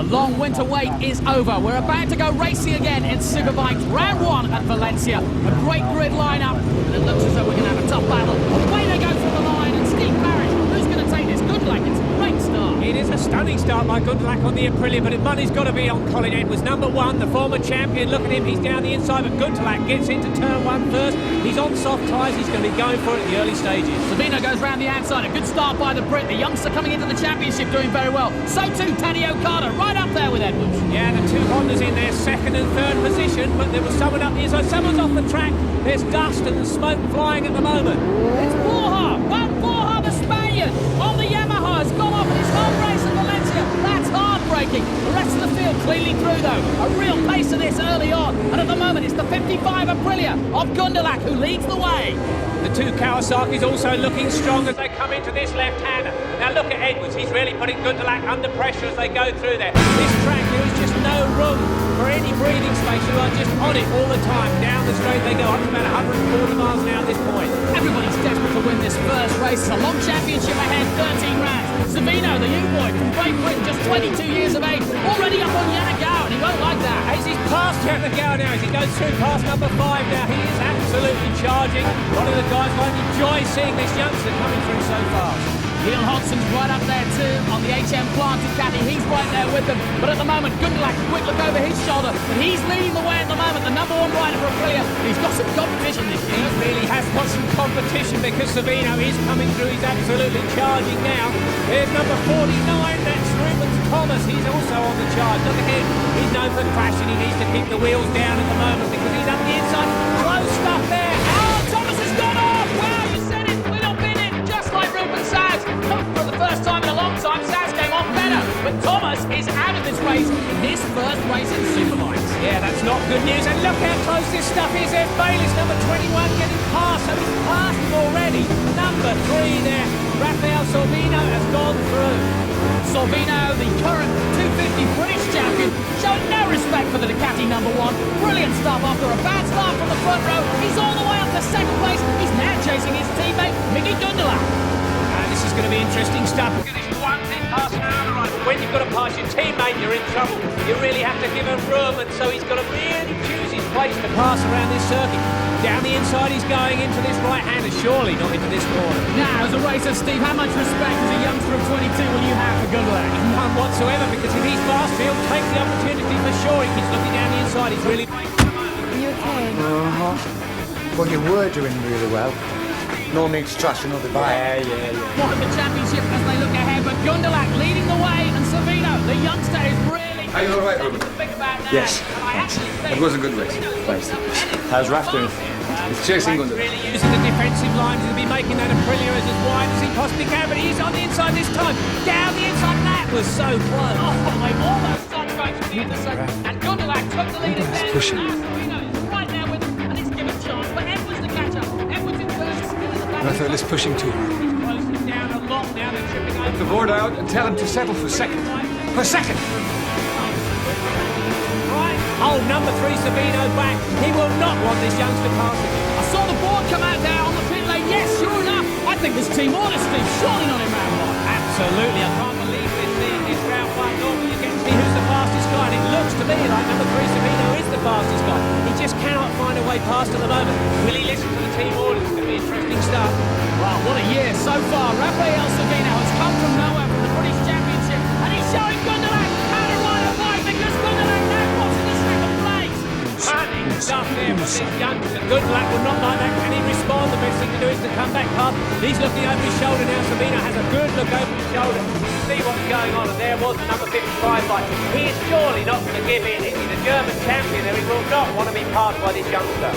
The long winter wait is over. We're about to go racing again in Superbikes round 1 at Valencia. A great grid lineup, and it looks as though we're going to have a tough battle. Away they go through the line, and Steve Parrish, who's going to take this? Good luck, it's a great start. It is a stunning start by Goodluck on the Aprilia, but money's got to be on Colin Edwards. Number 1, the former champion. Look at him, he's down the inside, but Goodluck gets into turn 1 first. He's on soft tyres, he's going to be going for it in the early stages. Savino goes round the outside. A good start by the Brit. The youngster coming into the championship doing very well. So too Taddy Okada, right up there with Edwards. Yeah, the two Hondas in their second and third position, but there was someone up the inside. Someone's off the track. There's dust and smoke flying at the moment. It's Borja. Borja, the Spaniard, on the Yamaha, has gone off in his home race in Valencia. That's heartbreaking. The rest of the field cleanly through, though. A real pace of this early on. And at the moment, it's the 55 Aprilia of Gundelach who leads the way. The two Kawasaki's also looking strong as they come into this left-hander. Now look at Edwards, he's really putting Gundelach under pressure as they go through there. This track, there is just no room for any breathing space. You are just on it all the time. Down the straight they go up to about 140 miles an hour at this point. Everybody's desperate to win this first race. It's a long championship ahead, 13 rounds. Savino, the young boy from Great Britain, just 22 years of age, already up on Yanagao, and he won't like that. As he's past Yanagao now, as he goes through past number 5 now, he is absolutely charging. One of the guys might enjoy seeing this youngster coming through so fast. Neil Hodgson's right up there too on the HM Plant Ducati. He's right there with them. But at the moment, Gundelach, quick look over his shoulder. But he's leading the way at the moment. The number 1 rider for Aprilia. He's got some competition this year. He really has got some competition because Savino is coming through. He's absolutely charging now. There's number 49. That's Rubens Thomas. He's also on the charge. Look at him. He's known for crashing. He needs to keep the wheels down at the moment because he's up the inside. Close stuff there. Oh, Thomas has gone off. Wow, you said it. We're not in it. Just like Rubens Saz. For the first time in a long time, Saz came off better. But Thomas is out of this race in his first race in Superbikes. Yeah, that's not good news. And look how close this stuff is. There's Bayliss, number 21, getting past. So he's passed him already. Number 3 there. Rafael Sorvino has gone through. Sorvino, the current 250 British champion, showing no respect for the Ducati number 1. Brilliant stuff after a bad start from the front row. He's all the way up to second place. He's now chasing his teammate, Mickey Gundelach. This is going to be interesting stuff because it's 1 thing past another. Right? When you've got to pass your teammate, you're in trouble. You really have to give him room, and so he's got to really choose his place to pass around this circuit. Down the inside, he's going into this right-hander, surely not into this corner. Now, as a racer, Steve, how much respect as a youngster of 22 will you have for Gundelach? None whatsoever, because if he's fast, he'll take the opportunity for sure. He keeps looking down the inside. He's really breaking the moment. Are you okay? Well, you were doing really well. No need to trash another bike. Yeah. What of the championship as they look ahead, but Gundelach leading the way, and Savino, the youngster, is really... Are you all right, Ruben? Yes, thanks. It was a good race. Thanks. How's Raf doing? He's chasing Gundelach. Really using the defensive line to be making that Aprilia as wide as he possibly can, but he's on the inside this time. Down the inside, that was so close. Oh, they almost started going through the intersection, and Gundelach took the lead again. Pushing. Savino is right there with him, and it's given chance for Edwards to catch up. Edwards in first, still in the back. Rafael is pushing too hard. Closing down a lot now, they're tripping over. Put the board out and tell him to settle for second. For second! Right. Oh, number 3, Savino back. He will not want this youngster passing. I saw the board come out there on the pit lane. Yes, sure enough. I think this team order, Steve. Surely not in round 1. Absolutely. I can't believe we're seeing this round 1. Normally you get to see who's the fastest guy, and it looks to me like number 3, Savino, is the fastest guy. He just cannot find a way past at the moment. Will he listen to the team orders? It's going to be interesting stuff. Wow, what a year so far. Rafael Savino has come from nowhere from the British Championship, and he's showing Gundelach how to ride a bike because Gundelach now wants in the second place. Stunning stuff there from this youngster. Gundelach will not like that. Can he respond? The best thing to do is to come back past. He's looking over his shoulder now. Savino has a good look over his shoulder. See what's going on, and there was the number 55 bike. He is surely not going to give in. He's a German champion, and he will not want to be passed by this youngster.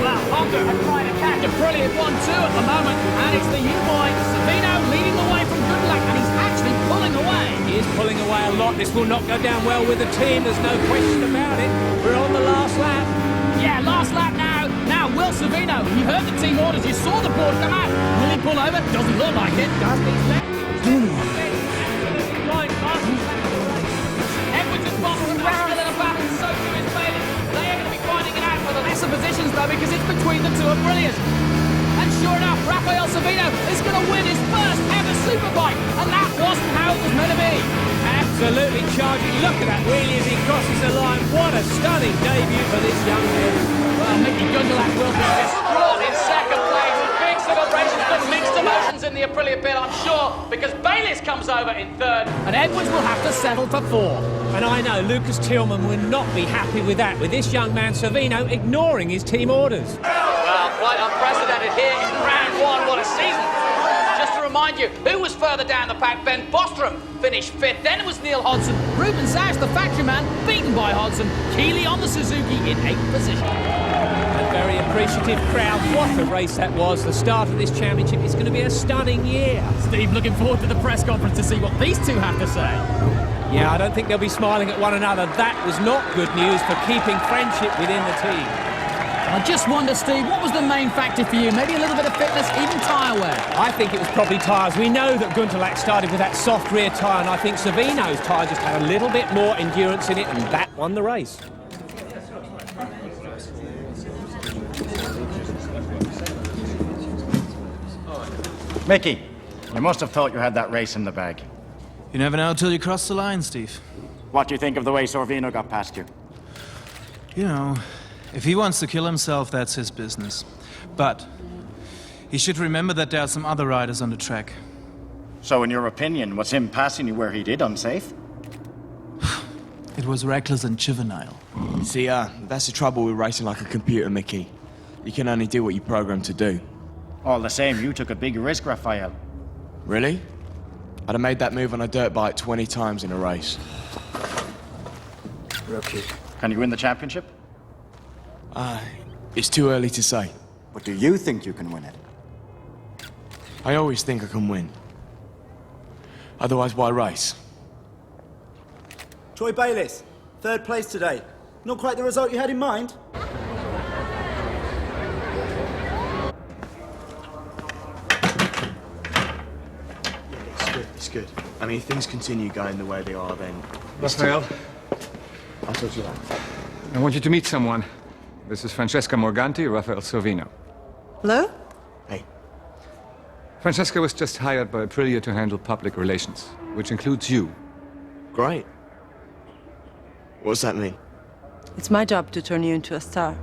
Well, Honda have tried to catch a brilliant 1-2 at the moment, and it's the U-boy Savino leading the way from Gundelach, and he's actually pulling away. He is pulling away a lot. This will not go down well with the team. There's no question about it. We're on the last lap. Yeah, last lap now. Now, Will Savino, you heard the team orders. You saw the board come out. Will he pull over? Doesn't look like it. Does he? Absolutely blind. Edwards and Boston are still in a battle. So too is Bayliss. They are going to be finding it out for the lesser positions, though, because it's between the two Aprilias. And sure enough, Rafael Savino is going to win his first ever Superbike. And that wasn't how it was meant to be. Absolutely charging. Look at that wheelie as he crosses the line. What a stunning debut for this young man. Well, Mickey Gundelach will be distraught in second place. Big celebrations, but mixed emotions in the Aprilia pit, I'm sure, because Bayliss comes over in third, and Edwards will have to settle for fourth. And I know Lucas Tillman will not be happy with that, with this young man, Savino, ignoring his team orders. Well, quite unprecedented here in round one. What a season. Just to remind you, who was further down the pack? Ben Bostrom finished fifth. Then it was Neil Hodgson. Ruben Zash, the factory man, beaten by Hodgson. Keeley on the Suzuki in 8th position. A very appreciative crowd. What a race that was. The start of this championship is going to be a stunning year. Steve, looking forward to the press conference to see what these two have to say. Yeah, I don't think they'll be smiling at one another. That was not good news for keeping friendship within the team. I just wonder, Steve, what was the main factor for you? Maybe a little bit of fitness, even tyre wear? I think it was probably tyres. We know that Gundelach started with that soft rear tyre, and I think Savino's tyre just had a little bit more endurance in it, and that won the race. Mickey, you must have thought you had that race in the bag. You never know till you cross the line, Steve. What do you think of the way Sorvino got past you? You know, if he wants to kill himself, that's his business. But he should remember that there are some other riders on the track. So in your opinion, was him passing you where he did unsafe? It was reckless and juvenile. See, that's the trouble with racing like a computer, Mickey. You can only do what you're programmed to do. All the same, you took a big risk, Raphael. Really? I'd have made that move on a dirt bike 20 times in a race. Rookie. Can you win the championship? It's too early to say. But do you think you can win it? I always think I can win. Otherwise, why race? Troy Bayliss, third place today. Not quite the result you had in mind? It's good. I mean, if things continue going the way they are, then... Raphael, I'll talk to you later. I want you to meet someone. This is Francesca Morganti, Rafael Sorvino. Hello? Hey. Francesca was just hired by Aprilia to handle public relations, which includes you. Great. What's that mean? It's my job to turn you into a star.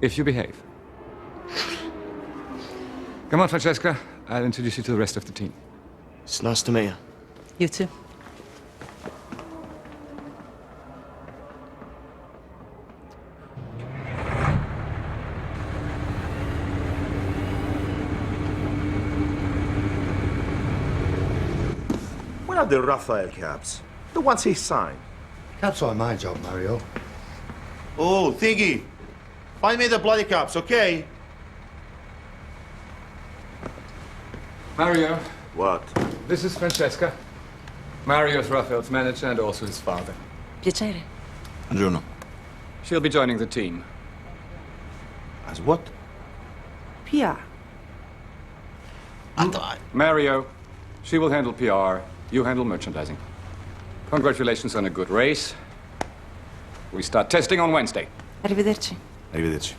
If you behave. Come on, Francesca. I'll introduce you to the rest of the team. It's nice to meet you. You too. Where are the Raphael cabs? The ones he signed. Caps are my job, Mario. Oh, Thingy. Find me the bloody caps, okay? Mario, What? this is Francesca. Mario's Raphael's manager and also his father. Piacere. Buongiorno. She'll be joining the team. As what? PR. Mario, she will handle PR. You handle merchandising. Congratulations on a good race. We start testing on Wednesday. Arrivederci. Arrivederci.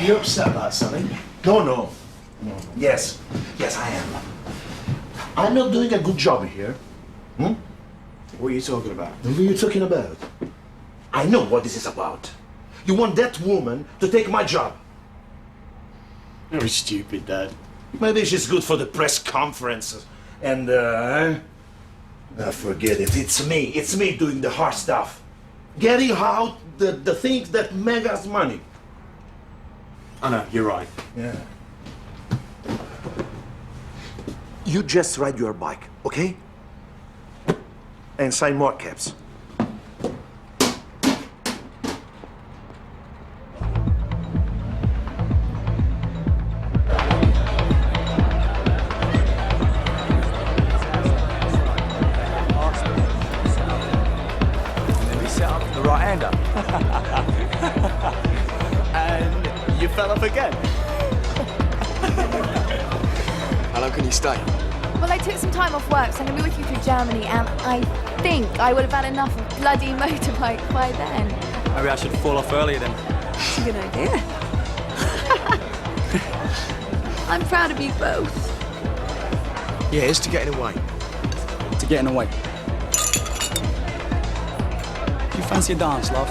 You upset about something? No. Yes, I am. I'm not doing a good job here. What are you talking about? What are you talking about? I know what this is about. You want that woman to take my job. Very stupid, Dad. Maybe she's good for the press conferences. And, forget it. It's me doing the hard stuff. Getting out the things that make us money. I know, you're right. Yeah. You just ride your bike, okay? And sign more caps. Let me set up the right-hander. And you fell off again. stay? Well, I took some time off work, so I'm going to be with you through Germany, and I think I would have had enough of bloody motorbike by then. Maybe I should fall off earlier then. That's a good idea. I'm proud of you both. Yeah, it's to getting away. To getting away. You fancy a dance, love?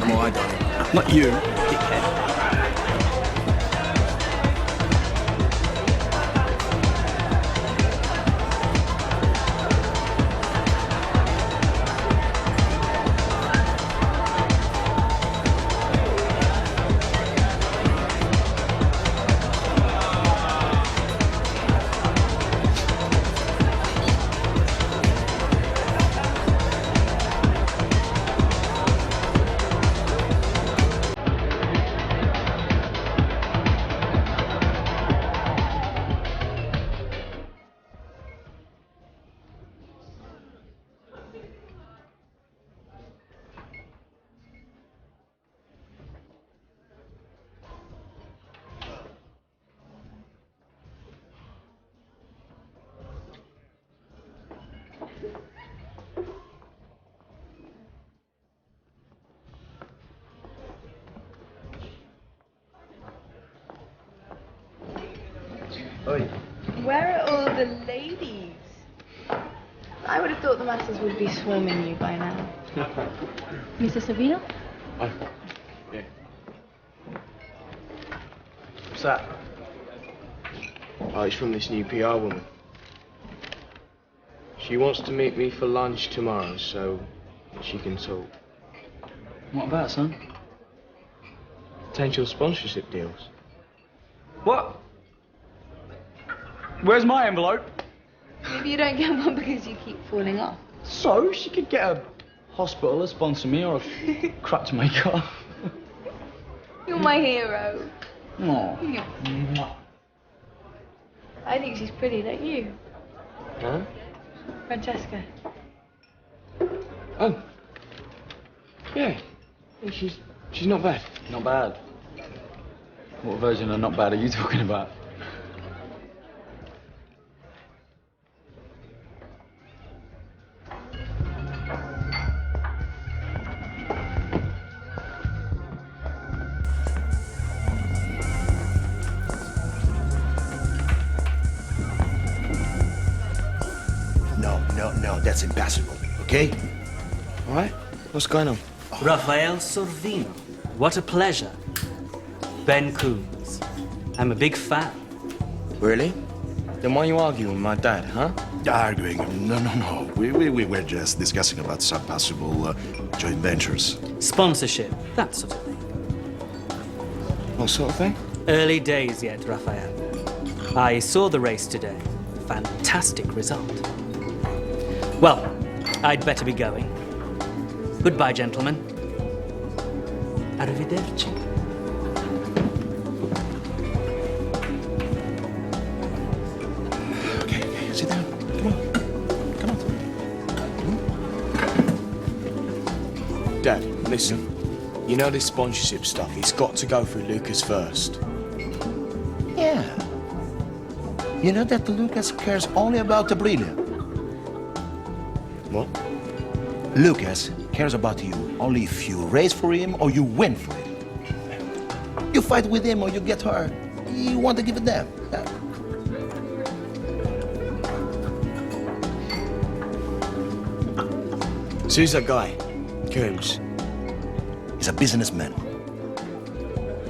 I'm alright, darling. Not you, dickhead. Where are all the ladies? I would have thought the masses would be swarming you by now. Mr. Savino? Oh, yeah. What's that? Oh, it's from this new PR woman. She wants to meet me for lunch tomorrow, so she can talk. What about, son? Potential sponsorship deals. What? Where's my envelope? Maybe you don't get one because you keep falling off. So, she could get a hospital to sponsor me or a crutch maker. You're my hero. Oh. I think she's pretty, don't you? Huh? Francesca. Oh. Yeah. Yeah, she's not bad. Not bad. What version of not bad are you talking about? No, that's impossible, okay? All right. What's going on? Rafael Sorvino. What a pleasure. Ben Coombs. I'm a big fan. Really? Then why are you arguing with my dad, huh? Arguing? No. We were just discussing about some possible joint ventures. Sponsorship, that sort of thing. What sort of thing? Early days yet, Rafael. I saw the race today. Fantastic result. Well, I'd better be going. Goodbye, gentlemen. Arrivederci. Okay, sit down. Come on. Dad, listen. You know this sponsorship stuff, it's got to go through Lucas first. Yeah. You know that Lucas cares only about the brilliant. What? Lucas cares about you only if you race for him or you win for him. You fight with him or you get hurt. You want to give a damn. So who's that guy? Coombs? He's a businessman.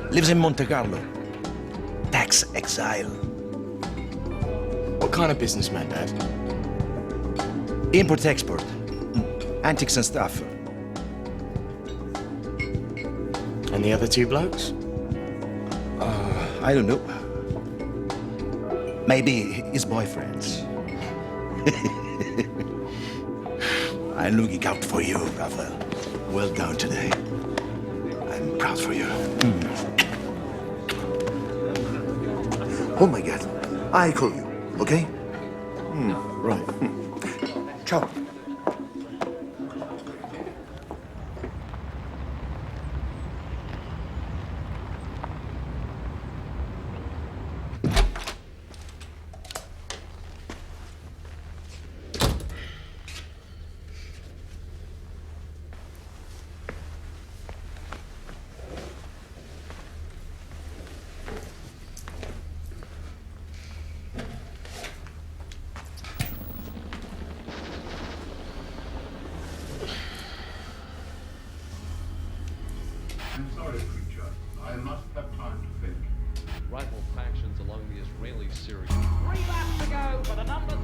Lives in Monte Carlo. Tax exile. What kind of businessman, Dad? Import-export. Antiques and stuff. And the other two blokes? I don't know. Maybe his boyfriends. I'm looking out for you, Rafael. Well done today. I'm proud for you. Oh my God. I call you, okay? Right. Ciao.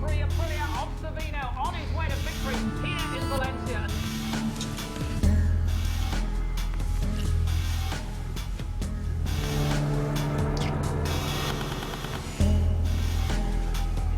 Free Aprilia of Savino on his way to victory here in Valencia.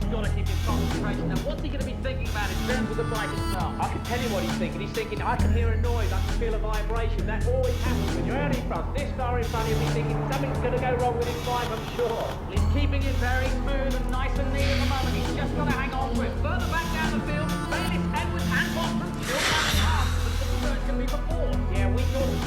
Got to keep his concentration. Now, what's he going to be thinking about in terms of the bike itself? I can tell you what he's thinking. He's thinking, I can hear a noise, I can feel a vibration. That always happens when you're out in front. This far in front, he'll be thinking something's going to go wrong with his bike, I'm sure. He's keeping it very smooth and nice and neat at the moment. He's just got to hang on to it. Further back down the field, Bayliss, Edwards, and Bottom still running hard. But the third can be before. Yeah, we thought.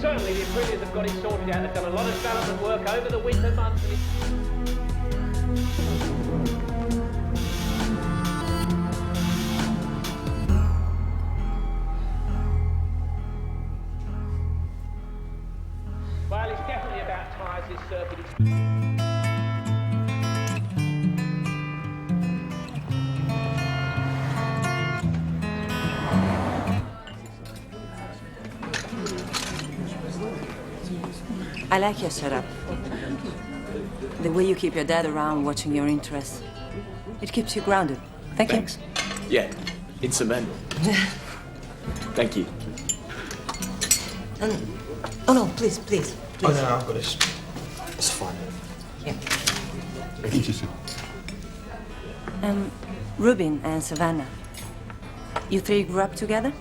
Certainly the Aprilias have got it sorted out. They've done a lot of development work over the winter months. Well, it's definitely about tyres, this circuit. I like your setup. The way you keep your dad around watching your interests. It keeps you grounded. Thanks. Yeah, instrumental. Thank you. Oh no, please. Oh no, I've got this. It's fine. Yeah. Thank you, sir. Rubin and Savannah. You three grew up together?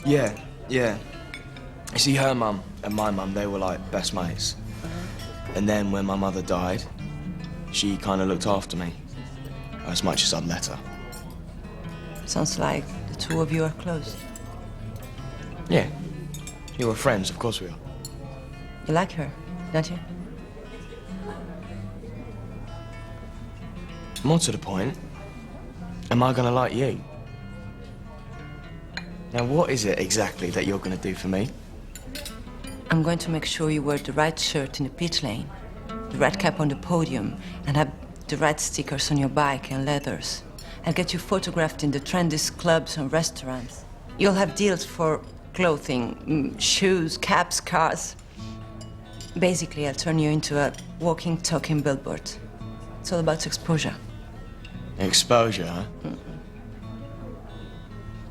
Yeah. You see, her mum and my mum, they were like best mates. And then when my mother died, she kind of looked after me as much as I'd let her. Sounds like the two of you are close. Yeah. You were friends, of course we are. You like her, don't you? More to the point, am I gonna like you? Now, what is it exactly that you're gonna do for me? I'm going to make sure you wear the right shirt in the pit lane, the right cap on the podium, and have the right stickers on your bike and leathers. I'll get you photographed in the trendiest clubs and restaurants. You'll have deals for clothing, shoes, caps, cars. Basically, I'll turn you into a walking, talking billboard. It's all about exposure. Exposure, huh?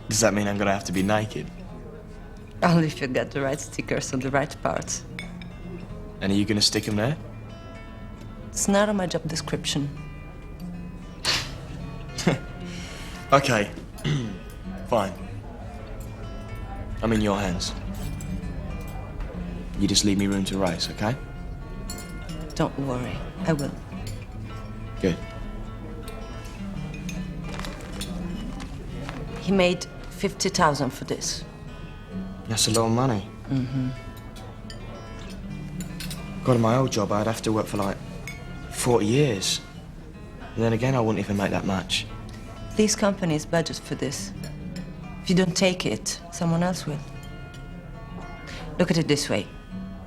Does that mean I'm gonna have to be naked? Only if you get the right stickers on the right parts. And are you gonna stick them there? It's not on my job description. Okay. Fine. I'm in your hands. You just leave me room to race, okay? Don't worry, I will. Good. He made 50,000 for this. That's a lot of money. Mm-hmm. God, in my old job, I'd have to work for like 40 years. And then again, I wouldn't even make that much. These companies budget for this. If you don't take it, someone else will. Look at it this way.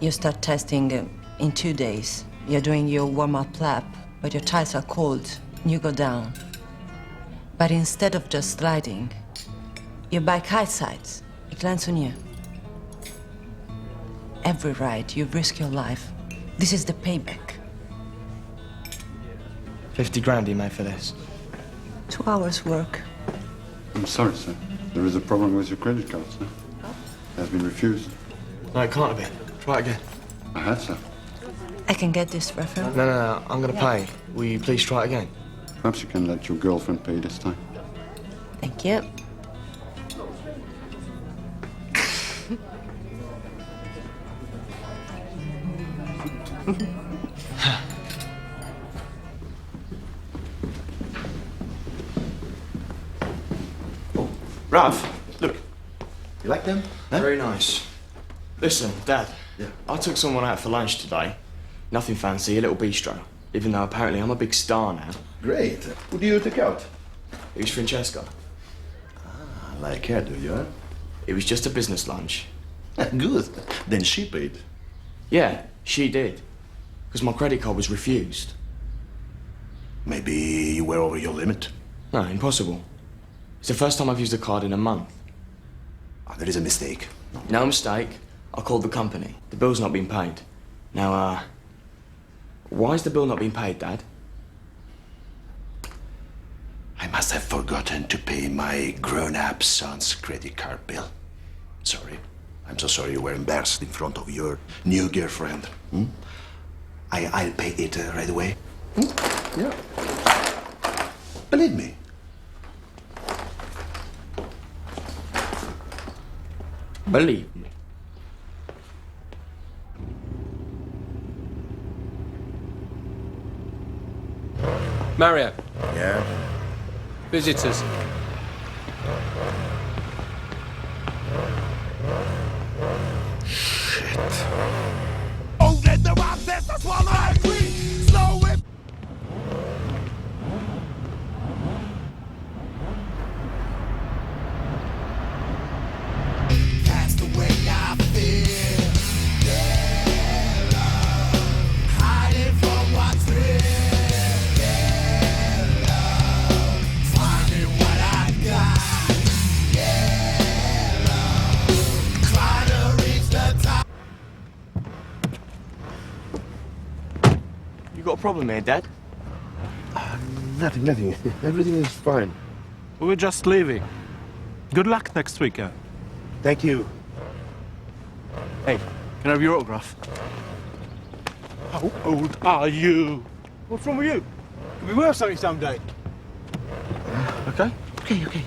You start testing in 2 days. You're doing your warm-up lap, but your tires are cold, and you go down. But instead of just sliding, your bike high sides. It lands on you. Every ride, you risk your life. This is the payback. 50 grand he made for this. 2 hours work. I'm sorry, sir. There is a problem with your credit card, sir. It has been refused. No, it can't have been. Try it again. I had, sir. I can get this, Raphael. No. I'm gonna pay. Will you please try it again? Perhaps you can let your girlfriend pay this time. Thank you. Ralph, look. You like them? Huh? Very nice. Listen, Dad. Yeah. I took someone out for lunch today. Nothing fancy, a little bistro. Even though apparently I'm a big star now. Great. Who do you take out? It was Francesca. I like her, do you, huh? It was just a business lunch. Good. Then she paid. Yeah, she did. Because my credit card was refused. Maybe you were over your limit. No, impossible. It's the first time I've used a card in a month. Oh, there is a mistake. No mistake. I called the company. The bill's not been paid. Now, why is the bill not being paid, Dad? I must have forgotten to pay my grown-up son's credit card bill. Sorry. I'm so sorry you were embarrassed in front of your new girlfriend. I'll pay it right away. Yeah. Believe me. Believe me. Mario. Yeah? Visitors. Shit. Oh, let the rock test us while I agree. Slow it. That's the way I feel. Yeah, love. Hiding from what's real. Yeah, love. Finding what I got. Yeah, love. Trying to reach the top. You got a problem here, Dad? Nothing. Everything is fine. We're just leaving. Good luck next weekend. Thank you. Hey, can I have your autograph? How old are you? What's wrong with you? Could be worth something someday. Okay? Okay.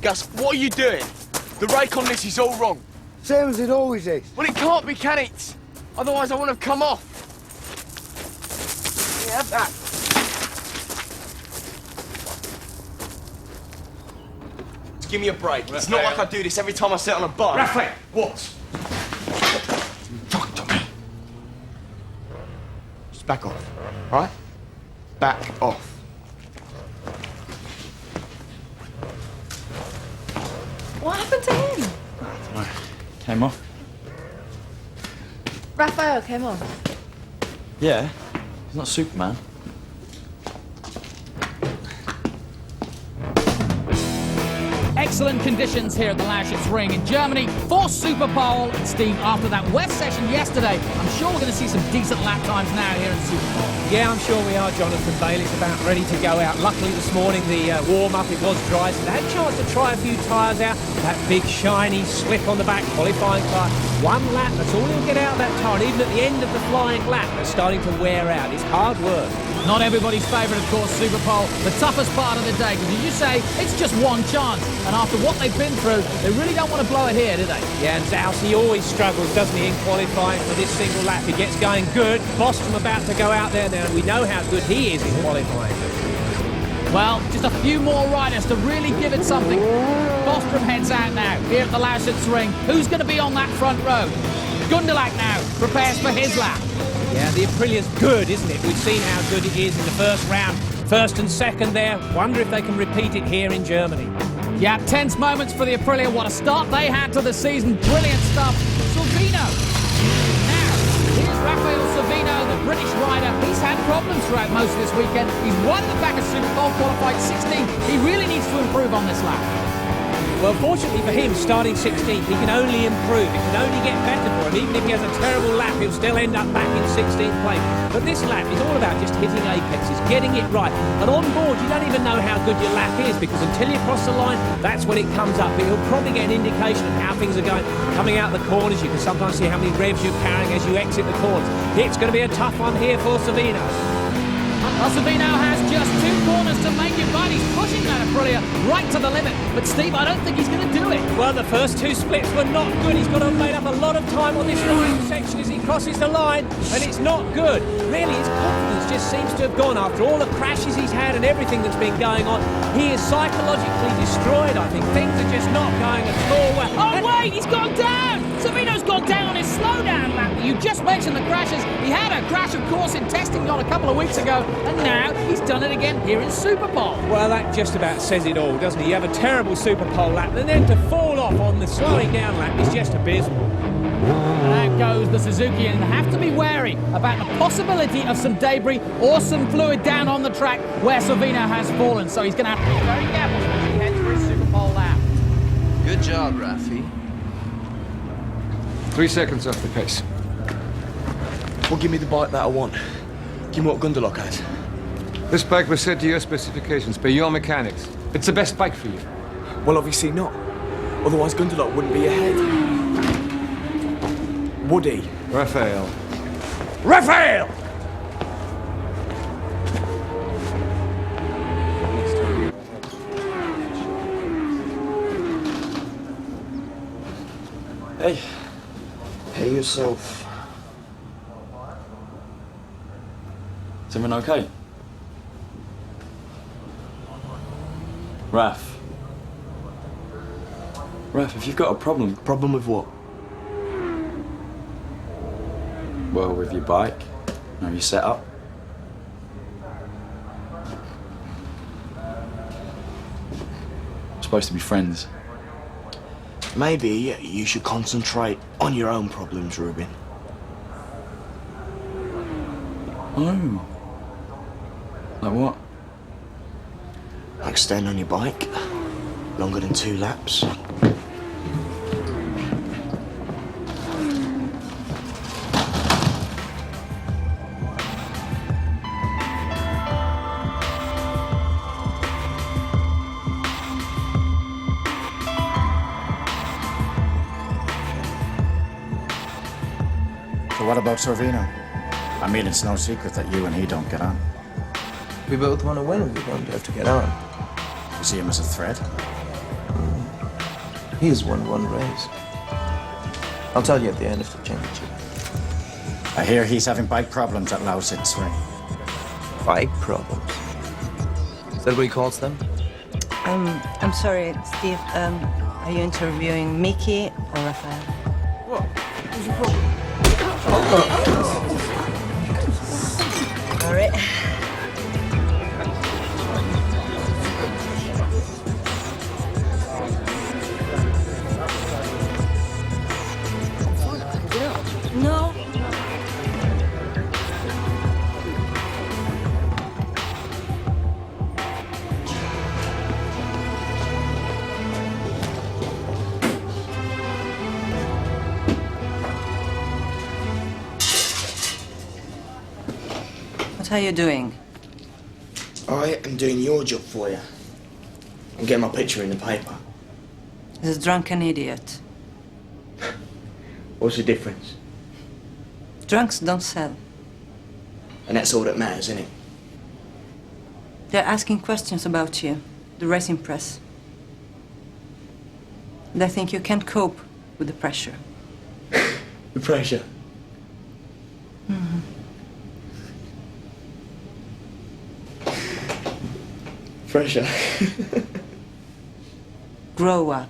Gus, what are you doing? The rake on this is all wrong. Same as it always is. Well, it can't be, can it? Otherwise I wouldn't have come off. Yeah, have that. Just give me a break. It's not like I do this every time I sit on a bike. Raphael! What? Talk to me. Just back off, right? Back off. What happened to him? I don't know. Came off. Raphael came on. Yeah. He's not Superman. Excellent conditions here at the Lausitz Ring in Germany for Superpole. Steve, after that wet session yesterday, I'm sure we're going to see some decent lap times now here in Superpole. Yeah, I'm sure we are, Jonathan Bayliss, about ready to go out. Luckily this morning, the warm-up, it was dry, so they had a chance to try a few tyres out. That big, shiny, slick on the back qualifying tyre. One lap, that's all he'll get out of that tyre. And even at the end of the flying lap, they're starting to wear out. It's hard work. Not everybody's favourite, of course, Superpole. The toughest part of the day, because as you say, it's just one chance. And after what they've been through, they really don't want to blow it here, do they? Yeah, and Zaus, he always struggles, doesn't he, in qualifying for this single lap. He gets going good. Bostrom about to go out there now, and we know how good he is in qualifying. Well, just a few more riders to really give it something. Bostrom heads out now, here at the Lausitz Ring. Who's going to be on that front row? Gundelach now prepares for his lap. Yeah, the Aprilia's good, isn't it? We've seen how good it is in the first round. First and second there. Wonder if they can repeat it here in Germany. Yeah, tense moments for the Aprilia. What a start they had to the season. Brilliant stuff. Silvino. Now, here's Raphael Silvino, the British rider. He's had problems throughout most of this weekend. He's right at the back of Superpole, qualified 16th. He really needs to improve on this lap. Well, fortunately for him, starting 16th, he can only improve. It can only get better for him. Even if he has a terrible lap, he'll still end up back in 16th place. But this lap is all about just hitting apexes, getting it right. And on board, you don't even know how good your lap is, because until you cross the line, that's when it comes up. But you'll probably get an indication of how things are going. Coming out the corners, you can sometimes see how many revs you're carrying as you exit the corners. It's going to be a tough one here for Silvino. Savino has just 2 corners to make it right. He's pushing that Aprilia right to the limit. But Steve, I don't think he's going to do it. Well, the first 2 splits were not good. He's got to have made up a lot of time on this line section as he crosses the line, and it's not good. Really, his confidence just seems to have gone after all the crashes he's had and everything that's been going on. He is psychologically destroyed, I think. Things are just not going at all well. Oh, wait, he's gone down! Savino's gone down on his slowdown lap. You just mentioned the crashes. He had a crash, of course, in testing on a couple of weeks ago, and now he's done it again here in Superpole. Well, that just about says it all, doesn't he? You have a terrible Superpole lap, and then to fall off on the slowing down lap is just abysmal. And out goes the Suzuki, and have to be wary about the possibility of some debris or some fluid down on the track where Savino has fallen. So he's going to have to be very careful as he heads for his Superpole lap. Good job, Rafi. 3 seconds off the pace. Well, give me the bike that I want. Give me what Gunderlock has. This bike was set to your specifications, by your mechanics. It's the best bike for you. Well, obviously not. Otherwise, Gunderlock wouldn't be ahead. Would he? Raphael. Raphael! Hey. Hey yourself. Is everything okay? Raph, if you've got a problem... Problem with what? Well, with your bike, your setup. We're supposed to be friends. Maybe you should concentrate on your own problems, Ruben. Oh. Like what? Like staying on your bike longer than 2 laps. So what about Sorvino? I mean, it's no secret that you and he don't get on. We both want to win. We don't have to get on. You see him as a threat? He's won 1 race. I'll tell you at the end of the championship. I hear he's having bike problems at Lausitz, right? Bike problems? Is that what he calls them? I'm sorry, Steve. Are you interviewing Mickey or Raphael? What? What's your problem? All right. No. What are you doing? I am doing your job for you. I'm getting my picture in the paper. He's a drunken idiot. What's the difference? Drunks don't sell. And that's all that matters, isn't it? They're asking questions about you, the racing press. They think you can't cope with the pressure. The pressure? Mm-hmm. Pressure? Grow up.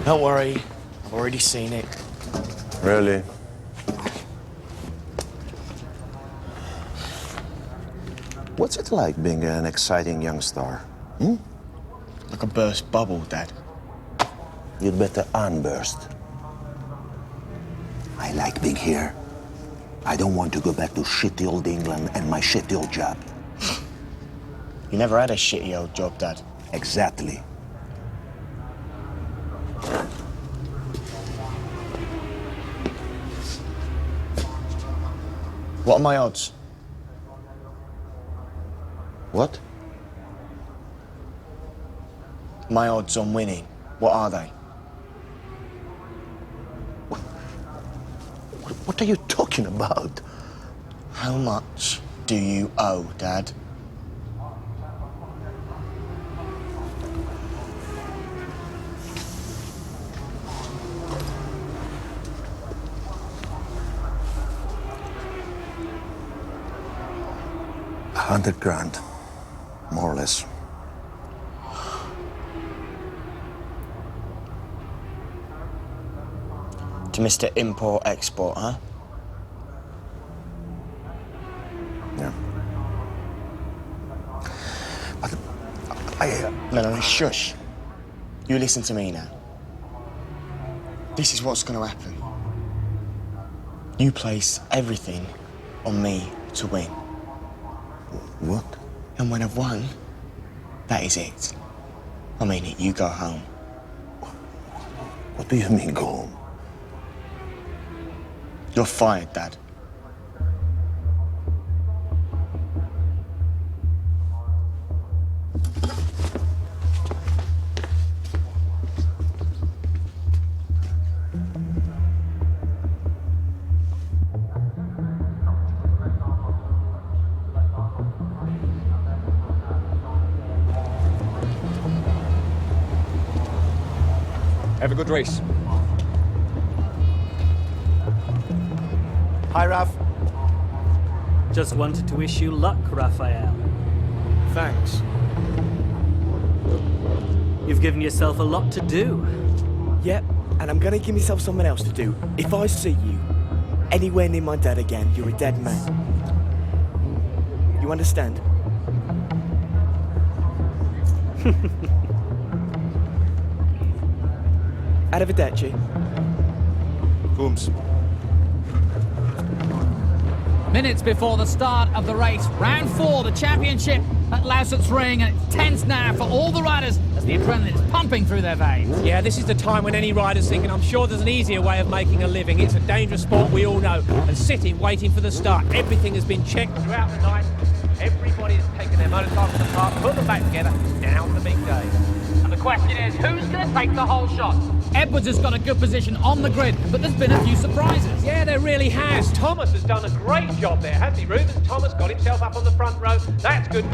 Don't worry, I've already seen it. Really? What's it like being an exciting young star? Hmm? Like a burst bubble, Dad. You'd better unburst. I like being here. I don't want to go back to shitty old England and my shitty old job. You never had a shitty old job, Dad. Exactly. What are my odds? What? My odds on winning, what are they? What are you talking about? How much do you owe, Dad? $100,000, more or less. To Mr. Import-Export, huh? Yeah. But No, shush. You listen to me now. This is what's going to happen. You place everything on me to win. What? And when I've won, that is it. I mean it, you go home. What do you mean, go home? You're fired, Dad. Have a good race. Hi, Raf. Just wanted to wish you luck, Raphael. Thanks. You've given yourself a lot to do. Yep, and I'm gonna give myself something else to do. If I see you anywhere near my dad again, you're a dead man. You understand? Arrivederci. Booms. Minutes before the start of the race, round 4, the championship at Lauset's Ring, and it's tense now for all the riders as the adrenaline is pumping through their veins. Yeah, this is the time when any rider's thinking, I'm sure there's an easier way of making a living. It's a dangerous sport, we all know. And sitting, waiting for the start. Everything has been checked throughout the night. Everybody has taken their motorcycles apart, put them back together. Now the big day. And the question is, who's going to take the whole shot? Edwards has got a good position on the grid, but there's been a few surprises. Yeah, there really has. Thomas has done a great job there, hasn't he? Rubens Thomas got himself up on the front row. That's good.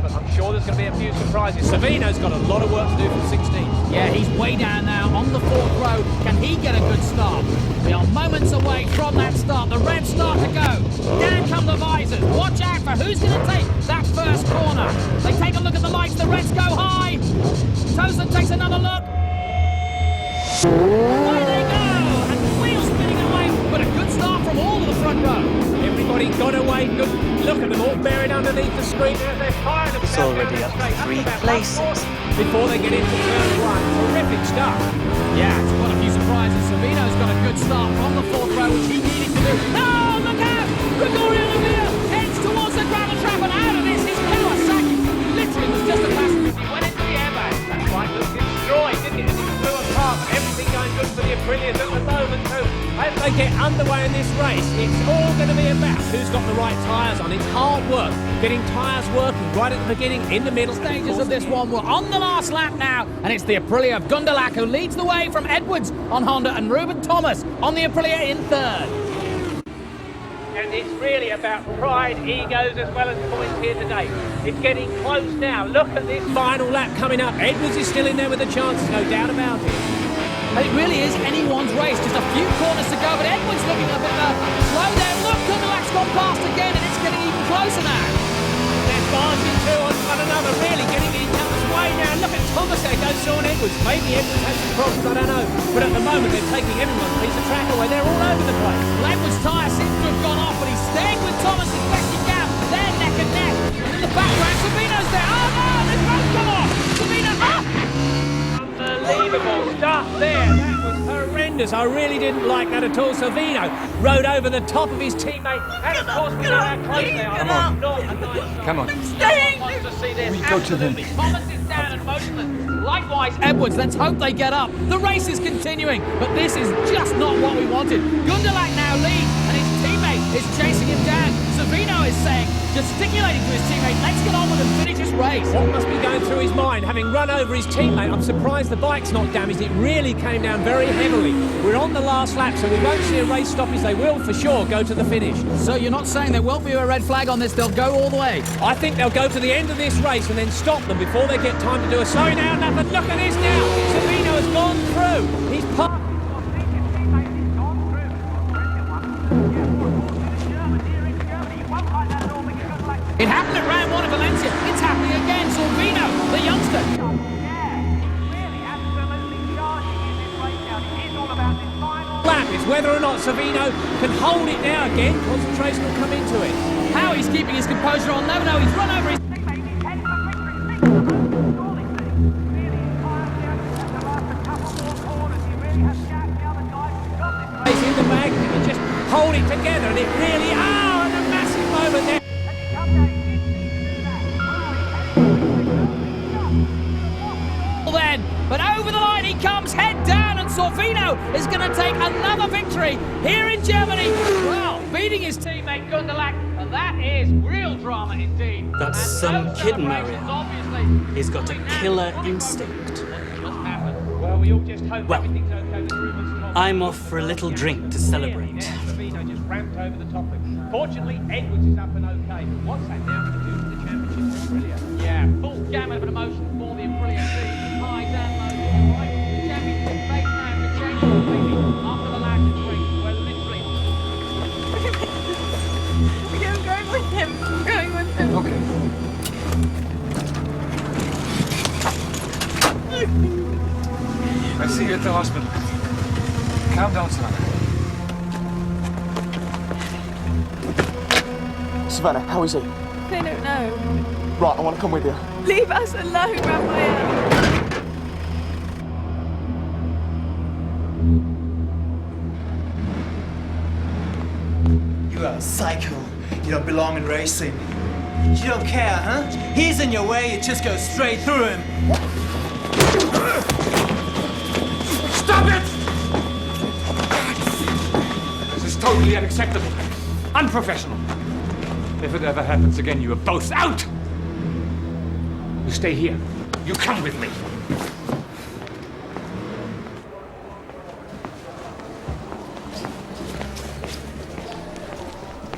But I'm sure there's going to be a few surprises. Savino's got a lot of work to do from 16. Yeah, he's way down now on the 4th row. Can he get a good start? We are moments away from that start. The reds start to go. Down come the visors. Watch out for who's going to take that first corner. They take a look at the lights. The reds go high. Tozen takes another look. Away they go. And wheels spinning away. But a good start from all of the front row. Everybody got away. Good. Look at them all buried underneath the screen. They're tired of It's already up to 3 places. Before they get into turn 1. Terrific start. Yeah, it's quite a few surprises. Savino's got a good start from the 4th row, which he needed to do. No, look out! Gregorio Lavia heads towards the gravel trap, and out of this is Kawasaki. Literally was just a passenger. He went into the airbag. That's right, look, destroyed, didn't it? It flew apart. Everything going good for the Aprilias at the moment, too. As they get underway in this race, it's all going to be about who's got the right tyres on. It's hard work, getting tyres working right at the beginning, in the middle. Stages of this one were on the last lap now, and it's the Aprilia of Gundelach who leads the way from Edwards on Honda and Ruben Thomas on the Aprilia in 3rd. And it's really about pride, egos, as well as points here today. It's getting close now. Look at this final lap coming up. Edwards is still in there with a chance, no doubt about it. And it really is anyone's race. Just a few corners to go, but Edwards looking a bit slow there. Look, Gundelach's gone past again, and it's getting even closer now. They're barging two on one another, really getting in each other's way now. Look at Thomas there, goes Sean Edwards. Maybe Edwards has some problems, I don't know. But at the moment, they're taking everyone's piece of track away. They're all over the place. Well, Edwards' tyre seems to have gone off, but he's staying with Thomas as best he can. They're neck and neck. And in the background, Savino's there. Oh, no, they've both come off. Savino, Unbelievable stuff there. That was horrendous. I really didn't like that at all. Savino rode over the top of his teammate. And of course, we know how close they are. Not a nice Come on. staying. Wants to see this. We go to them. Thomas is down and motionless. Likewise, Edwards. Let's hope they get up. The race is continuing, but this is just not what we wanted. Gundelach now leads, and it's is chasing him down. Savino is saying, gesticulating to his teammate, let's get on with and finish this race. What must be going through his mind? Having run over his teammate, I'm surprised the bike's not damaged. It really came down very heavily. We're on the last lap, so we won't see a race stoppage. They will, for sure, go to the finish. So you're not saying there won't be a red flag on this, they'll go all the way? I think they'll go to the end of this race and then stop them before they get time to do a slowing down lap. And look at this now. Savino has gone through. He's parked. It happened at round 1 of Valencia. It's happening again. Silvino, the youngster. Lap is whether or not Savino can hold it now again. Concentration will come into it. How he's keeping his composure on. No, he's run over his... He's in the bag. He can just hold it together, and it really... Oh, and a massive moment there. Then, but over the line he comes, head down, and Sorvino is going to take another victory here in Germany. Well, beating his teammate Gundelach, and that is real drama indeed. That's some kid, Mario. He's got a killer instinct. Well, we all just hope Well, everything's okay with rumors. I'm off for a little drink to celebrate. Savino just ramped over the top of it. Fortunately, Edwards is up and okay. What's that now going to do to the championship? Brilliant. Yeah, full gamut of emotions for the Aprilia team. High down, low, right. The championship face now to change completely after the last drink. Well, literally. I'm going with him. I'm going with him. Okay. I see you at the hospital. Calm down, son. Savannah, how is he? I don't know. Right, I want to come with you. Leave us alone, Raphael. You are a psycho. You don't belong in racing. You don't care, huh? He's in your way, you just go straight through him. Stop it! This is totally unacceptable. Unprofessional. If it ever happens again, you are both out! You stay here. You come with me.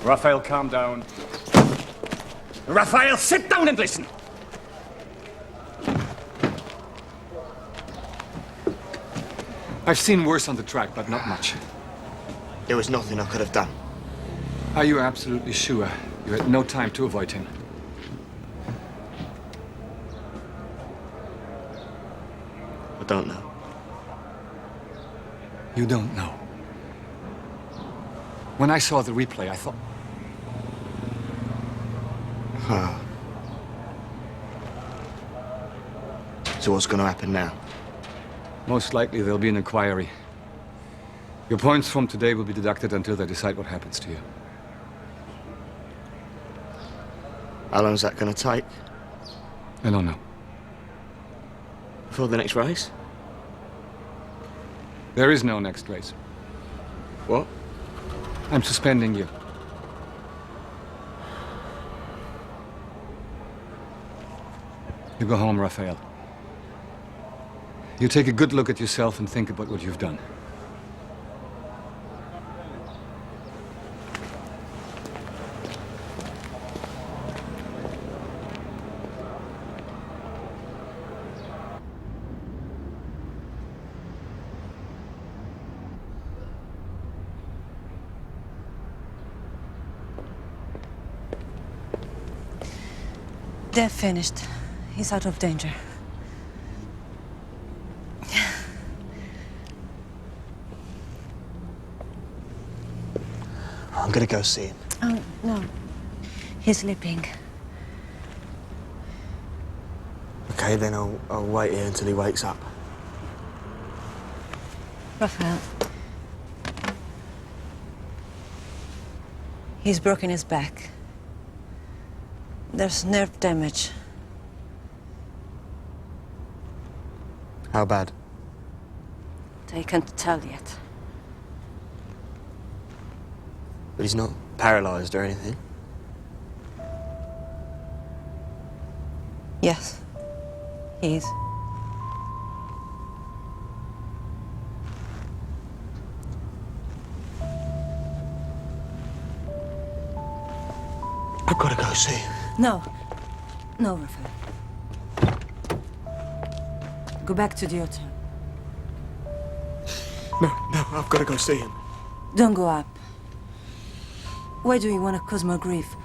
Raphael, calm down. Raphael, sit down and listen. I've seen worse on the track, but not much. There was nothing I could have done. Are you absolutely sure you had no time to avoid him? I don't know. You don't know. When I saw the replay, I thought... So what's going to happen now? Most likely there'll be an inquiry. Your points from today will be deducted until they decide what happens to you. How long is that going to take? I don't know. Before the next race? There is no next race. What? I'm suspending you. You go home, Raphael. You take a good look at yourself and think about what you've done. They're finished. He's out of danger. I'm gonna go see him. Oh, no. He's sleeping. Okay, then I'll wait here until he wakes up. Raphael. He's broken his back. There's nerve damage. How bad? I can't tell yet. But he's not paralysed or anything? Yes, he is. I've got to go see him. No. No, Raphael. Go back to the hotel. No, I've got to go see him. Don't go up. Why do you want to cause more grief?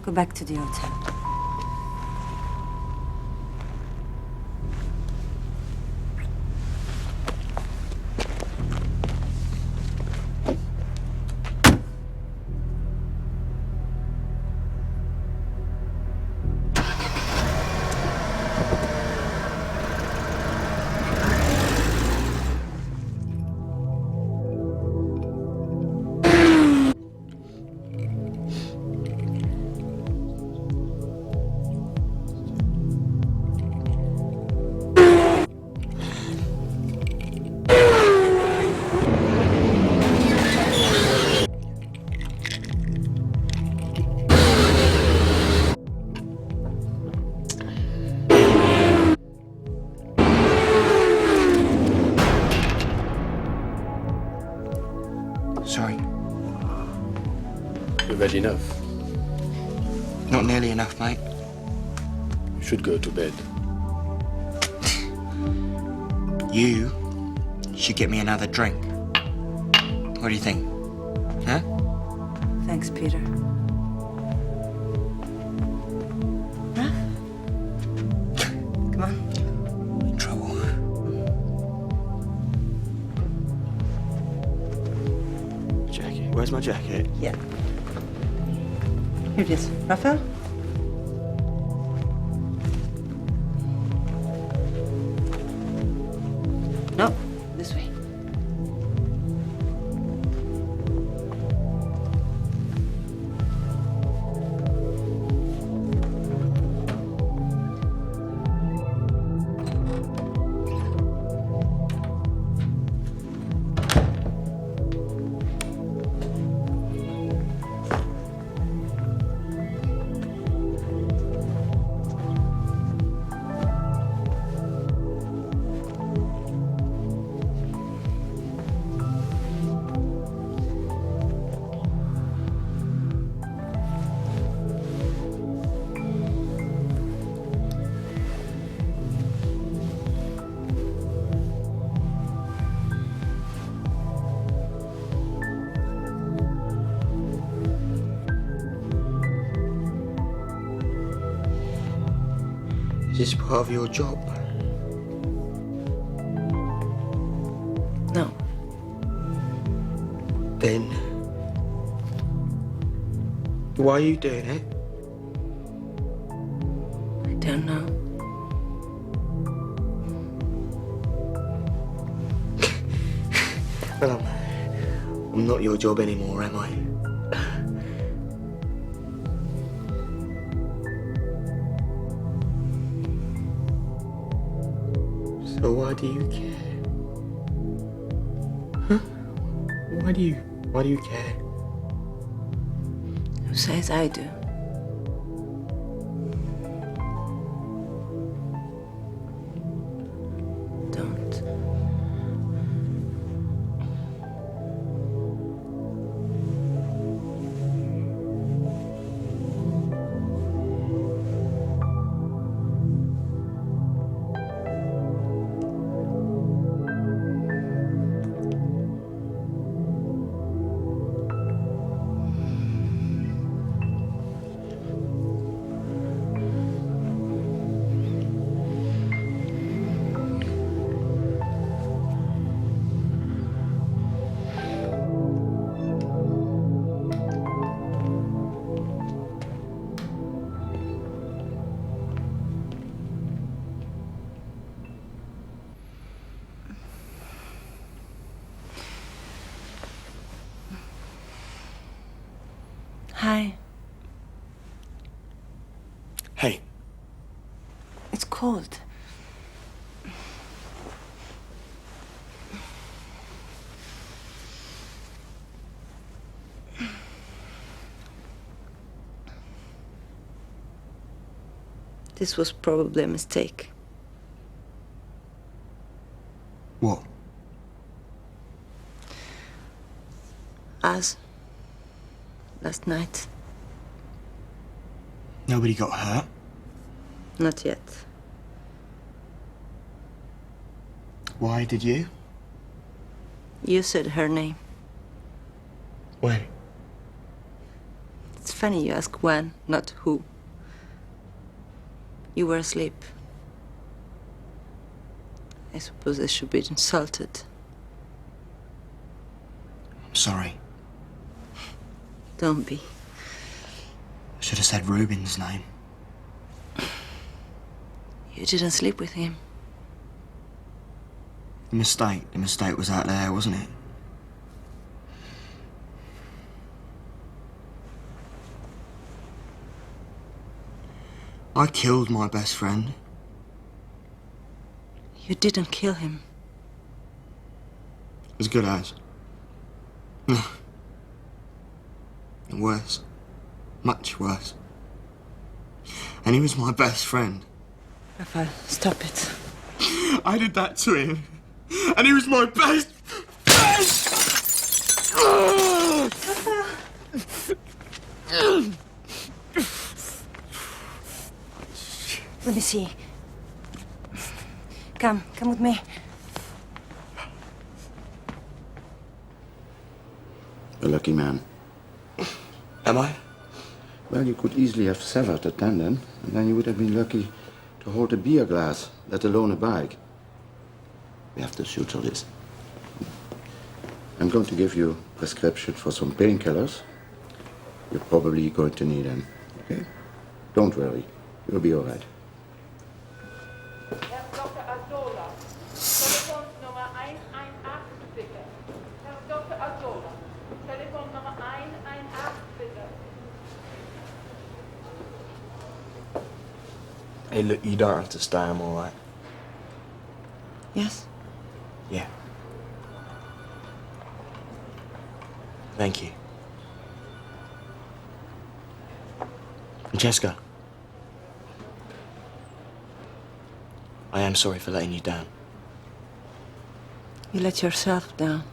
Go back to the hotel. Sorry. You've had enough. Not nearly enough, mate. You should go to bed. You should get me another drink. What do you think? Huh? Thanks, Peter. Huh? Come on. In trouble. Jacket. Where's my jacket? Yeah. Here it is. Raphael? No, this way. Is this part of your job? No. Then why are you doing it? I don't know. Well, I'm not your job anymore, am I? So why do you care? Huh? Why do you care? Who says I do? Don't. Hi. Hey. It's cold. This was probably a mistake. What? Us. Last night. Nobody got hurt? Not yet. Why did you? You said her name. When? It's funny you ask when, not who. You were asleep. I suppose I should be insulted. I'm sorry. Don't be. I should have said Reuben's name. You didn't sleep with him. The mistake was out there, wasn't it? I killed my best friend. You didn't kill him. As good as. No. Worse. Much worse. And he was my best friend. Rafael, stop it. I did that to him. And he was my best friend! Let me see. Come with me. A lucky man. Am I? Well, you could easily have severed the tendon, and then you would have been lucky to hold a beer glass, let alone a bike. We have to suture this. I'm going to give you a prescription for some painkillers. You're probably going to need them, okay? Don't worry, you'll be all right. Hey, look, you don't have to stay, I'm all right. Yes? Yeah. Thank you. Francesca. I am sorry for letting you down. You let yourself down.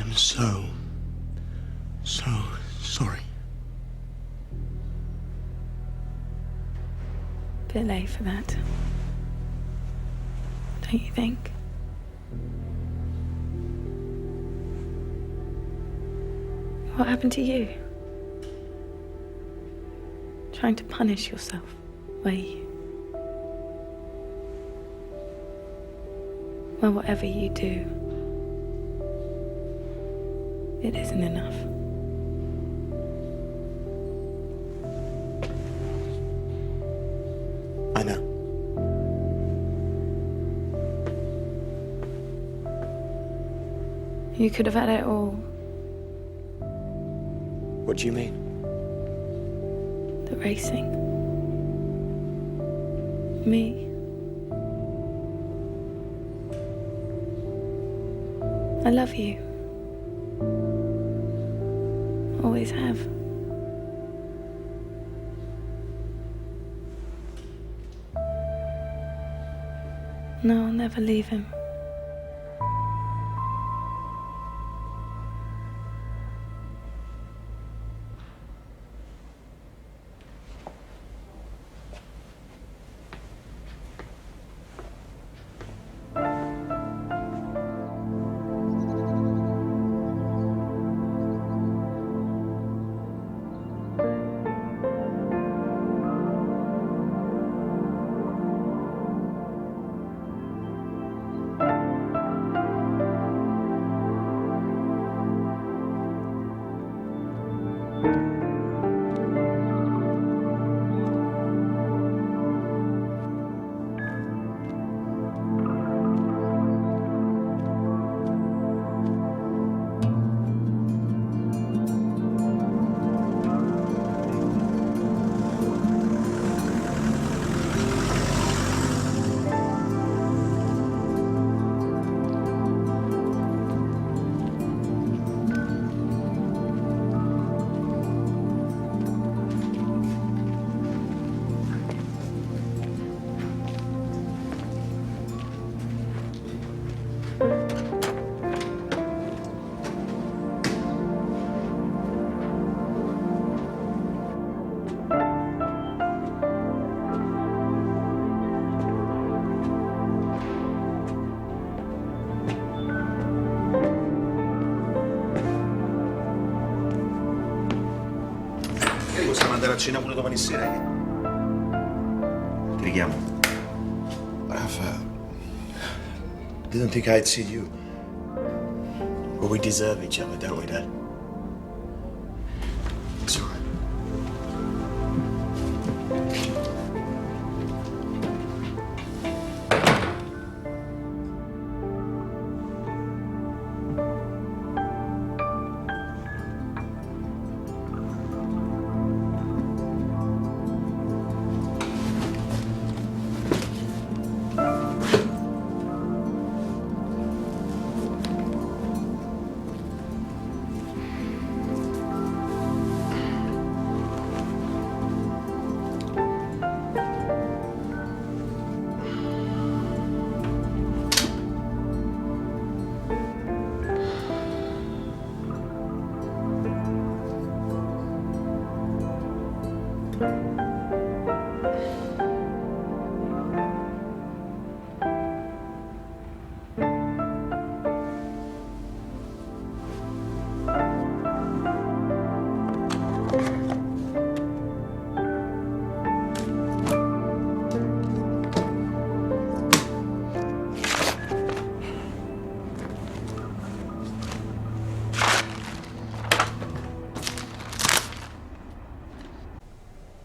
I'm so sorry. Bit late for that. Don't you think? What happened to you? Trying to punish yourself, were you? Well, whatever you do, it isn't enough. I know. You could have had it all. What do you mean? The racing. Me. I love you. Always have. No, I'll never leave him. Possiamo andare a cena pure domani sera, eh? Ti richiamo. Rafa, didn't think I'd see you. But we deserve each other, don't we, Dad? It's all right.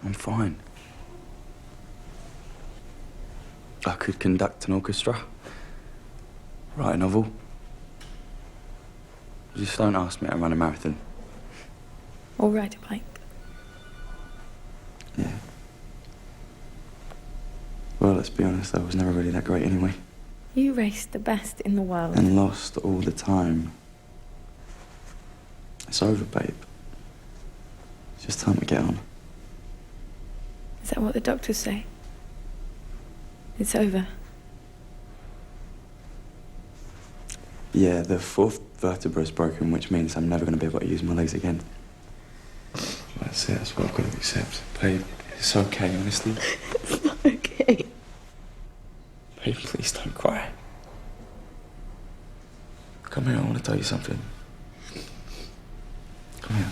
I'm fine. I could conduct an orchestra, write a novel. Just don't ask me to run a marathon. Or ride a bike. Yeah. Well, let's be honest, I was never really that great anyway. You raced the best in the world. And lost all the time. It's over, babe. It's just time to get on. Is that what the doctors say? It's over. Yeah, the fourth vertebra's broken, which means I'm never going to be able to use my legs again. That's it, that's what I've got to accept. Babe, it's okay, honestly. It's not okay. Babe, please don't cry. Come here, I want to tell you something. Come here.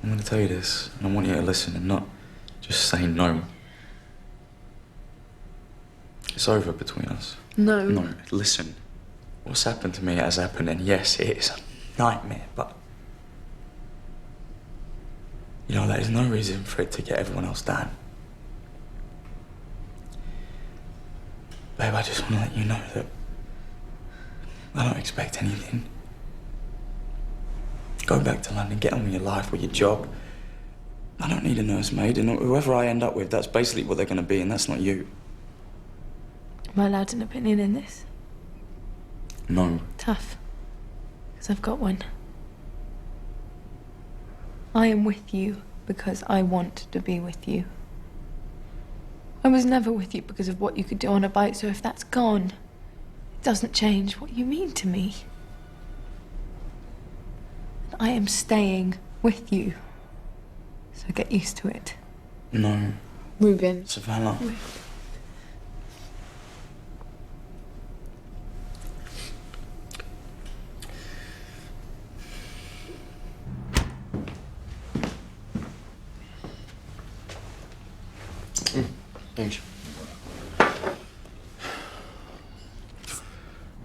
I'm going to tell you this, and I want you to listen and not just say no. It's over between us. No. No, listen. What's happened to me has happened, and yes, it is a nightmare, but... You know, there's no reason for it to get everyone else down. Babe, I just want to let you know that I don't expect anything. Go back to London, get on with your life, with your job. I don't need a nursemaid, and whoever I end up with, that's basically what they're going to be, and that's not you. Am I allowed an opinion in this? No. Tough. Because I've got one. I am with you because I want to be with you. I was never with you because of what you could do on a bike, so if that's gone, it doesn't change what you mean to me. I am staying with you, so get used to it. No. Ruben. Savannah. Thanks.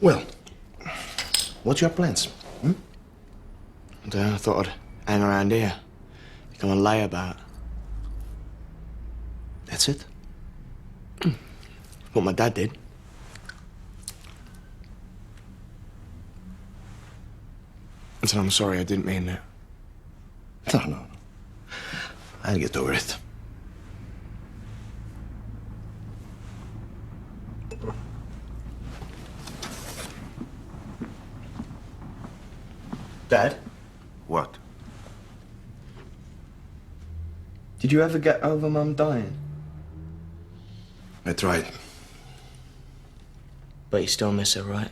Well, what's your plans? I thought I'd hang around here, become a layabout. That's it? What my dad did. I said, I'm sorry, I didn't mean that. No. I'll get over it. Dad? What? Did you ever get over Mum dying? I tried. But you still miss her, right?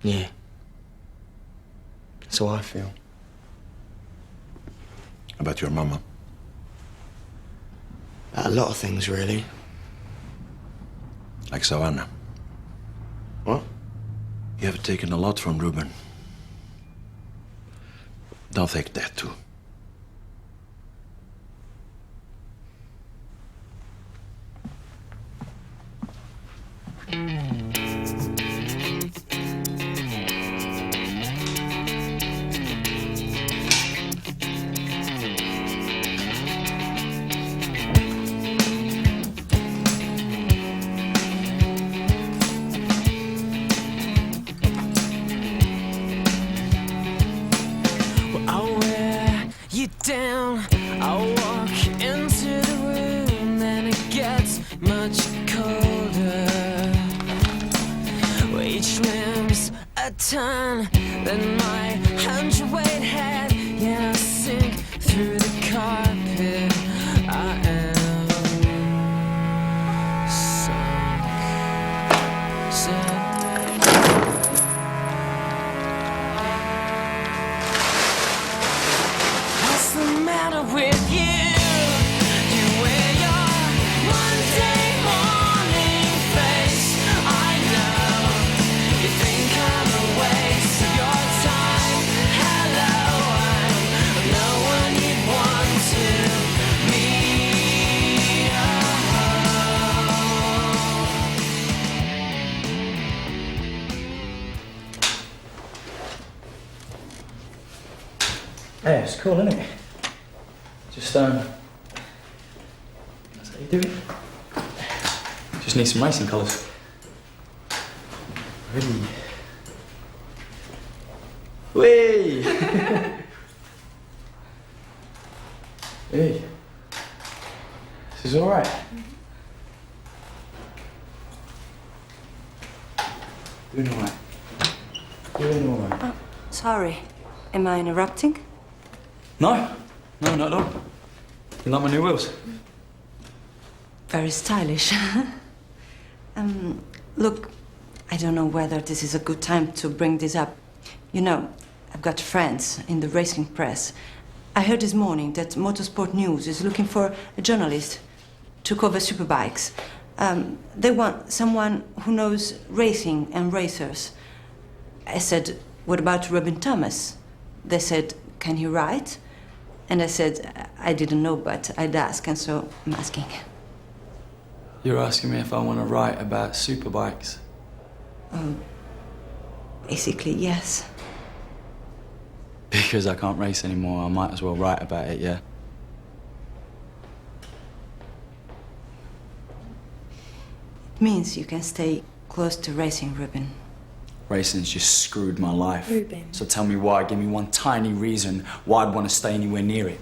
Yeah. So I feel. About your mama? A lot of things, really. Like Savannah. What? You have taken a lot from Ruben. Don't take that too. Down, I walk into the room and it gets much colder. Each limb's a ton, then my 100-weight head, yeah, I sink through the carpet. I am sunk. What's the matter with you? You wear your Monday morning face. I know you think I'm a waste of your time. Hello, I'm no one you'd want to meet. Hey, it's cool, isn't it? Just, that's how you do it. Just need some racing colours. Really? Whee! Hey. This is alright. Doing alright. Doing alright. Oh, sorry. Am I interrupting? No, not at all. You like my new wheels? Very stylish. Look, I don't know whether this is a good time to bring this up. You know, I've got friends in the racing press. I heard this morning that Motorsport News is looking for a journalist to cover superbikes. They want someone who knows racing and racers. I said, what about Robin Thomas? They said, can he write? And I said, I didn't know, but I'd ask, and so I'm asking. You're asking me if I want to write about superbikes? Basically, yes. Because I can't race anymore, I might as well write about it, yeah? It means you can stay close to racing, Ruben. Racing's just screwed my life. Ruben. So tell me why, give me one tiny reason why I'd want to stay anywhere near it.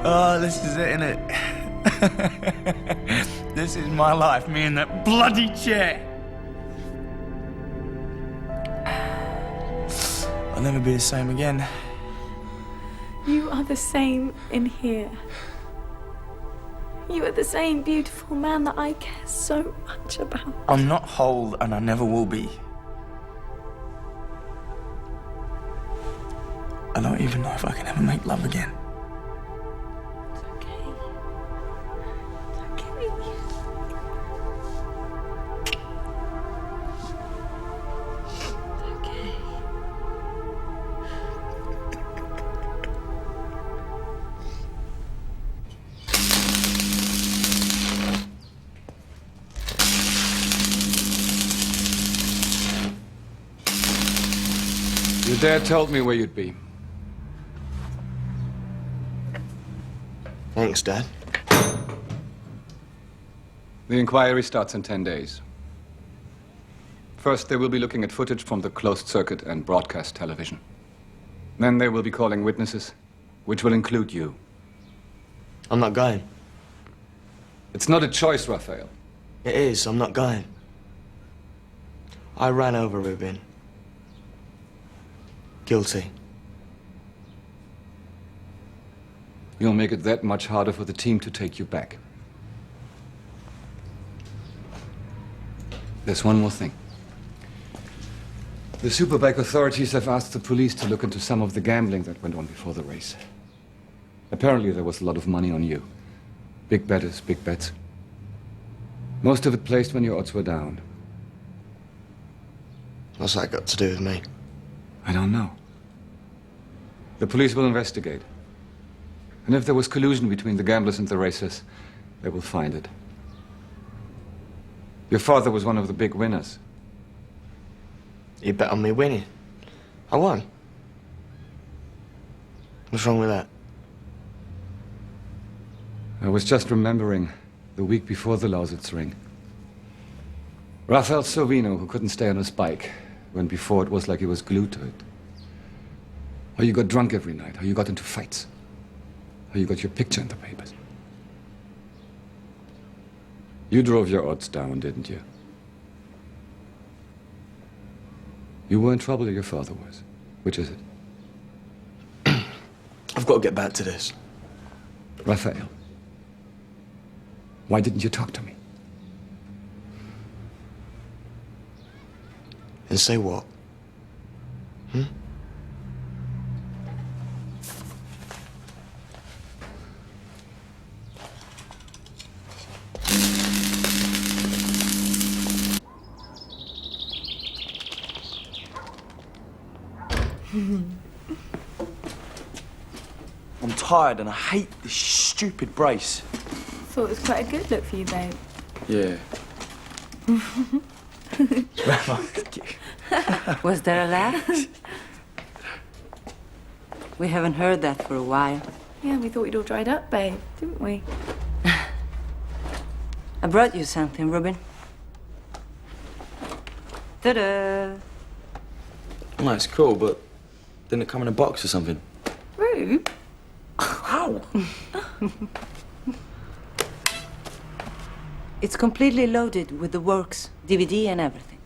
Oh, this is it, innit? This is my life, me in that bloody chair. I'll never be the same again. You are the same in here. You are the same beautiful man that I care so much about. I'm not whole, and I never will be. I don't even know if I can ever make love again. Your dad told me where you'd be. Thanks, Dad. The inquiry starts in 10 days. First, they will be looking at footage from the closed circuit and broadcast television. Then they will be calling witnesses, which will include you. I'm not going. It's not a choice, Raphael. It is. I'm not going. I ran over Rubin. Guilty. You'll make it that much harder for the team to take you back. There's one more thing. The Superbike authorities have asked the police to look into some of the gambling that went on before the race. Apparently there was a lot of money on you. Big bettors, big bets. Most of it placed when your odds were down. What's that got to do with me? I don't know. The police will investigate. And if there was collusion between the gamblers and the racers, they will find it. Your father was one of the big winners. You bet on me winning. I won. What's wrong with that? I was just remembering the week before the Lausitz ring. Rafael Sorvino, who couldn't stay on his bike, when before it was like he was glued to it. How you got drunk every night, how you got into fights, how you got your picture in the papers. You drove your odds down, didn't you? You were in trouble or your father was? Which is it? I've got to get back to this. Raphael, why didn't you talk to me? And say what? I'm tired and I hate this stupid brace. Thought it was quite a good look for you, babe. Yeah. Was there a laugh? We haven't heard that for a while. Yeah, we thought we'd all dried up, babe, didn't we? I brought you something, Rubin. Ta-da! Well, it's cool, but didn't it come in a box or something? Rube? How? It's completely loaded with the works, DVD and everything.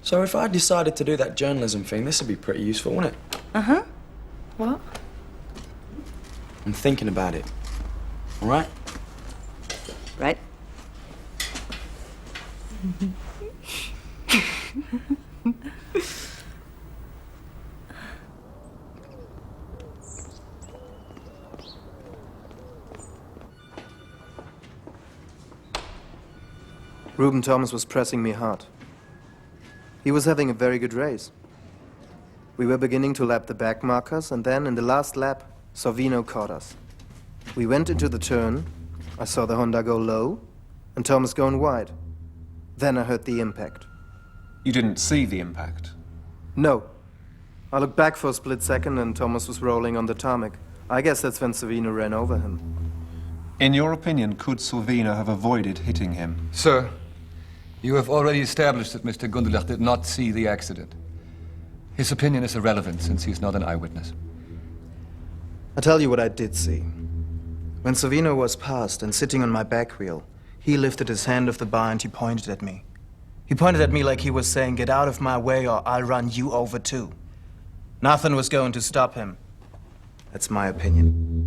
So if I decided to do that journalism thing, this would be pretty useful, wouldn't it? Uh-huh. What? I'm thinking about it. All right? Right. Ruben Thomas was pressing me hard. He was having a very good race. We were beginning to lap the back markers, and then in the last lap, Sorvino caught us. We went into the turn. I saw the Honda go low, and Thomas going wide. Then I heard the impact. You didn't see the impact? No. I looked back for a split second, and Thomas was rolling on the tarmac. I guess that's when Sorvino ran over him. In your opinion, could Sorvino have avoided hitting him? Sir, you have already established that Mr. Gundelach did not see the accident. His opinion is irrelevant since he's not an eyewitness. I'll tell you what I did see. When Savino was passed and sitting on my back wheel, he lifted his hand off the bar and he pointed at me. He pointed at me like he was saying, "Get out of my way or I'll run you over too." Nothing was going to stop him. That's my opinion.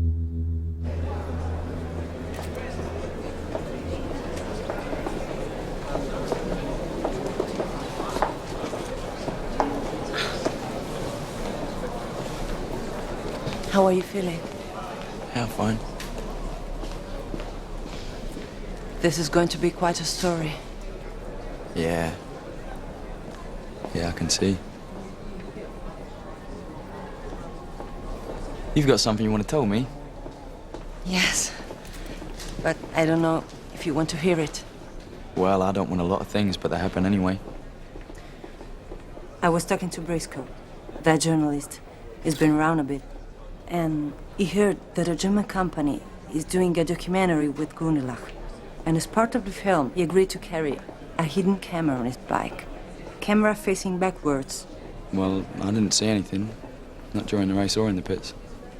How are you feeling? Yeah, fine. This is going to be quite a story. Yeah. Yeah, I can see. You've got something you want to tell me? Yes. But I don't know if you want to hear it. Well, I don't want a lot of things, but they happen anyway. I was talking to Briscoe, that journalist. He's been around a bit. And he heard that a German company is doing a documentary with Gunilach. And as part of the film, he agreed to carry a hidden camera on his bike. Camera facing backwards. Well, I didn't see anything. Not during the race or in the pits.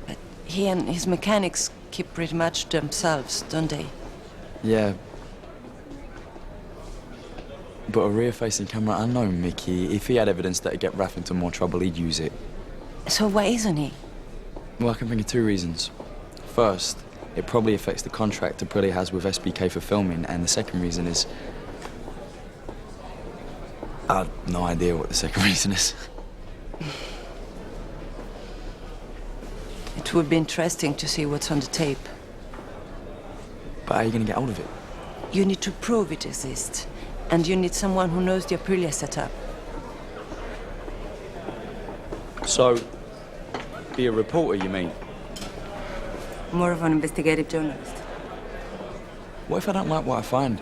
But he and his mechanics keep pretty much to themselves, don't they? Yeah. But a rear-facing camera, I know, Mickey. If he had evidence that'd get Raph into more trouble, he'd use it. So why isn't he? Well, I can think of two reasons. First, it probably affects the contract Aprilia has with SBK for filming, and the second reason is... I have no idea what the second reason is. It would be interesting to see what's on the tape. But how are you going to get hold of it? You need to prove it exists. And you need someone who knows the Aprilia setup. So, be a reporter, you mean? More of an investigative journalist. What if I don't like what I find?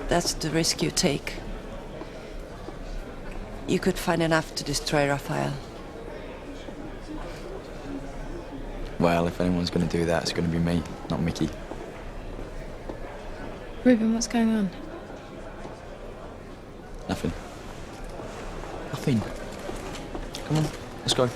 That's the risk you take. You could find enough to destroy Raphael. Well, if anyone's going to do that, it's going to be me, not Mickey. Ruben, what's going on? Nothing. Nothing. Come on, let's go.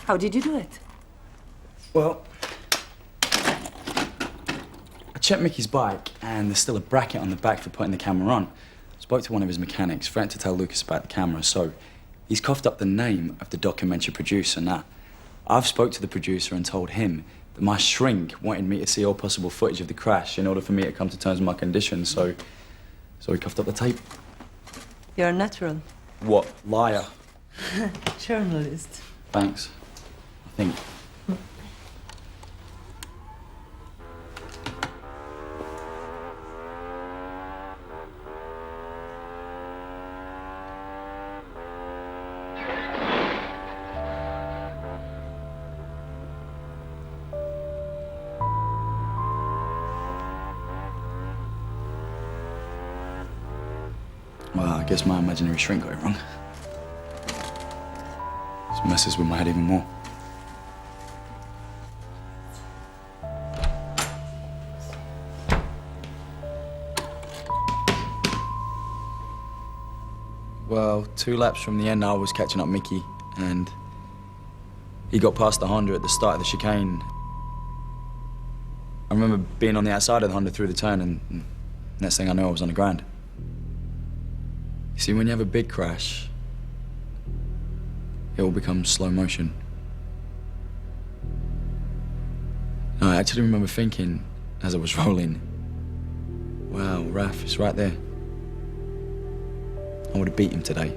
How did you do it? Well, I checked Mickey's bike, and there's still a bracket on the back for putting the camera on. Spoke to one of his mechanics, forgot to tell Lucas about the camera, so he's coughed up the name of the documentary producer. Now, I've spoke to the producer and told him that my shrink wanted me to see all possible footage of the crash in order for me to come to terms with my condition, so he coughed up the tape. You're a natural. What? Liar. Journalist. Thanks. I think. Well, I guess my imaginary shrink got it wrong. This messes with my head even more. Well, 2 laps from the end, I was catching up Mickey, and he got past the Honda at the start of the chicane. I remember being on the outside of the Honda through the turn, and next thing I knew, I was on the ground. You see, when you have a big crash, it all becomes slow motion. I actually remember thinking, as I was rolling, wow, Raf, it's right there. I would have beat him today.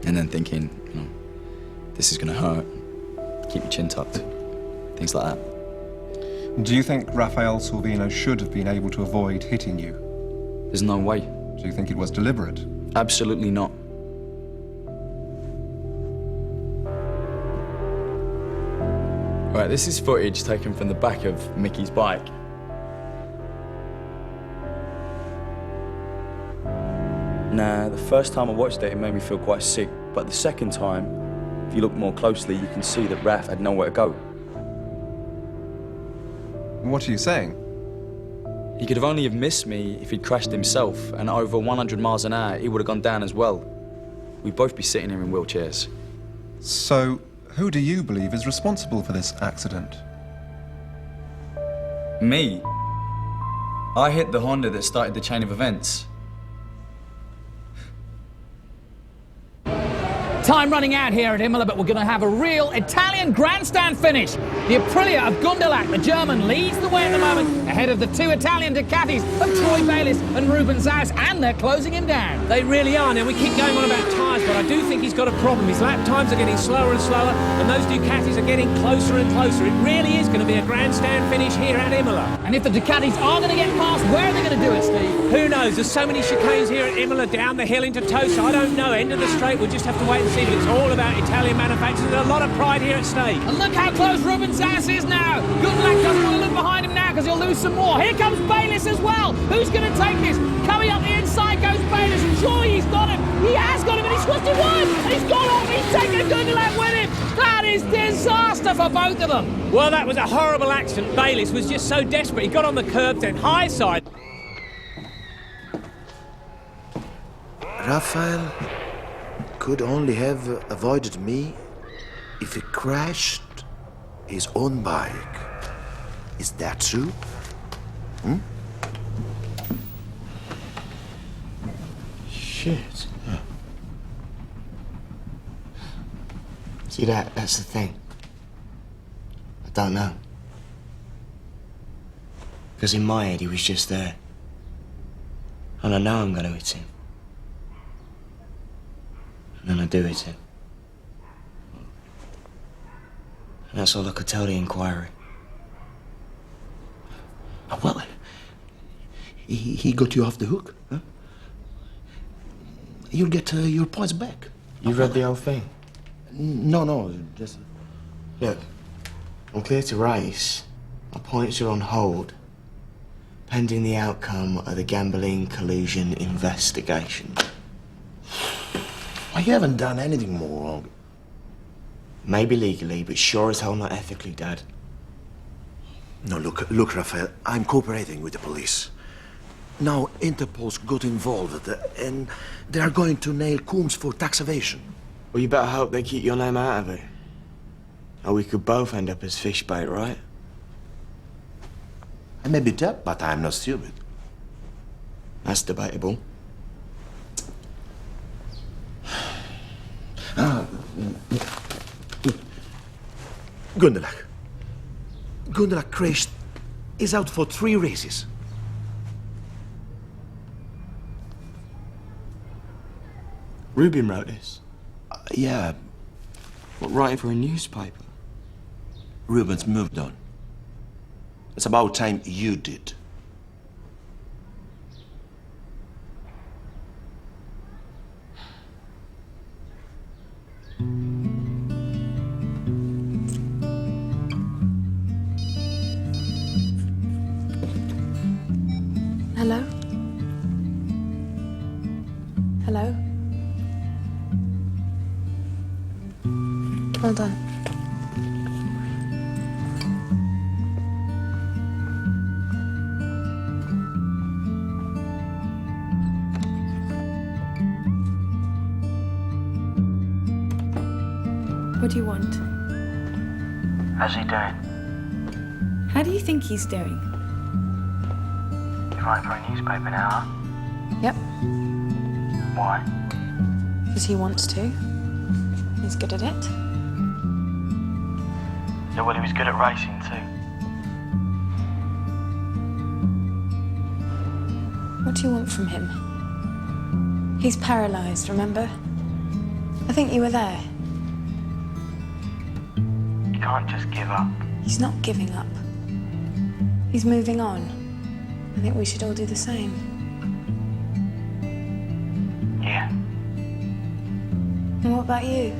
And then thinking, you know, this is gonna hurt. Keep your chin tucked. Things like that. Do you think Rafael Salvino should have been able to avoid hitting you? There's no way. Do you think it was deliberate? Absolutely not. Right, this is footage taken from the back of Mickey's bike. Now, the first time I watched it made me feel quite sick, but the second time, if you look more closely, you can see that Raf had nowhere to go. What are you saying? He could have only have missed me if he'd crashed himself, and over 100 miles an hour, he would have gone down as well. We'd both be sitting here in wheelchairs. So, who do you believe is responsible for this accident? Me? I hit the Honda that started the chain of events. Time running out here at Imola, but we're going to have a real Italian grandstand finish. The Aprilia of Gundelach, the German, leads the way at the moment, ahead of the 2 Italian Ducatis of Troy Bayliss and Ruben Zaus, and they're closing him down. They really are. Now, we keep going on about tyres, but I do think he's got a problem. His lap times are getting slower and slower, and those Ducatis are getting closer and closer. It really is going to be a grandstand finish here at Imola. And if the Ducatis are going to get past, where are they going to do it, Steve? Who knows? There's so many chicanes here at Imola, down the hill into Tosa. I don't know. End of the straight, we'll just have to wait and see, but it's all about Italian manufacturers. There's a lot of pride here at stake. And look how close Ruben Zaus is now. Gundelach doesn't want to look behind him now because he'll lose some more. Here comes Bayliss as well. Who's going to take this? Coming up the inside goes Bayliss, and surely he's got him. He has got him, and he's twisted one. And he's gone off. He's taken Gundelach with him. That is disaster for both of them. Well, that was a horrible accident. Bayliss was just so desperate. He got on the curb, then high side. Rafael could only have avoided me if he crashed his own bike. Is that true? Shit. Yeah. See, that's the thing. I don't know. Because in my head, he was just there. And I know I'm going to hit him. And then I do hit him. And that's all I could tell the inquiry. Well, he got you off the hook, huh? You'll get your points back. You read the whole thing? No, just... Look, I'm clear to race. My points are on hold, pending the outcome of the gambling collusion investigation. Well, you haven't done anything more wrong. Maybe legally, but sure as hell not ethically, Dad. No, look, Rafael, I'm cooperating with the police. Now, Interpol's got involved, and they are going to nail Coombs for tax evasion. Well, you better hope they keep your name out of it. Or we could both end up as fish bait, right? I may be deaf, but I'm not stupid. That's debatable. Gundelach. Gundelach crashed. Is out for 3 races. Rubin wrote this. Yeah. What, writing for a newspaper? Rubens moved on. It's about time you did. Hello? Hello? Hold on. What do you want? How's he doing? How do you think he's doing? You write for a newspaper now, huh? Yep. Why? Because he wants to. He's good at it. Yeah, well, he was good at racing too. What do you want from him? He's paralyzed, remember? I think you were there. You can't just give up. He's not giving up. He's moving on. I think we should all do the same. Yeah. And what about you?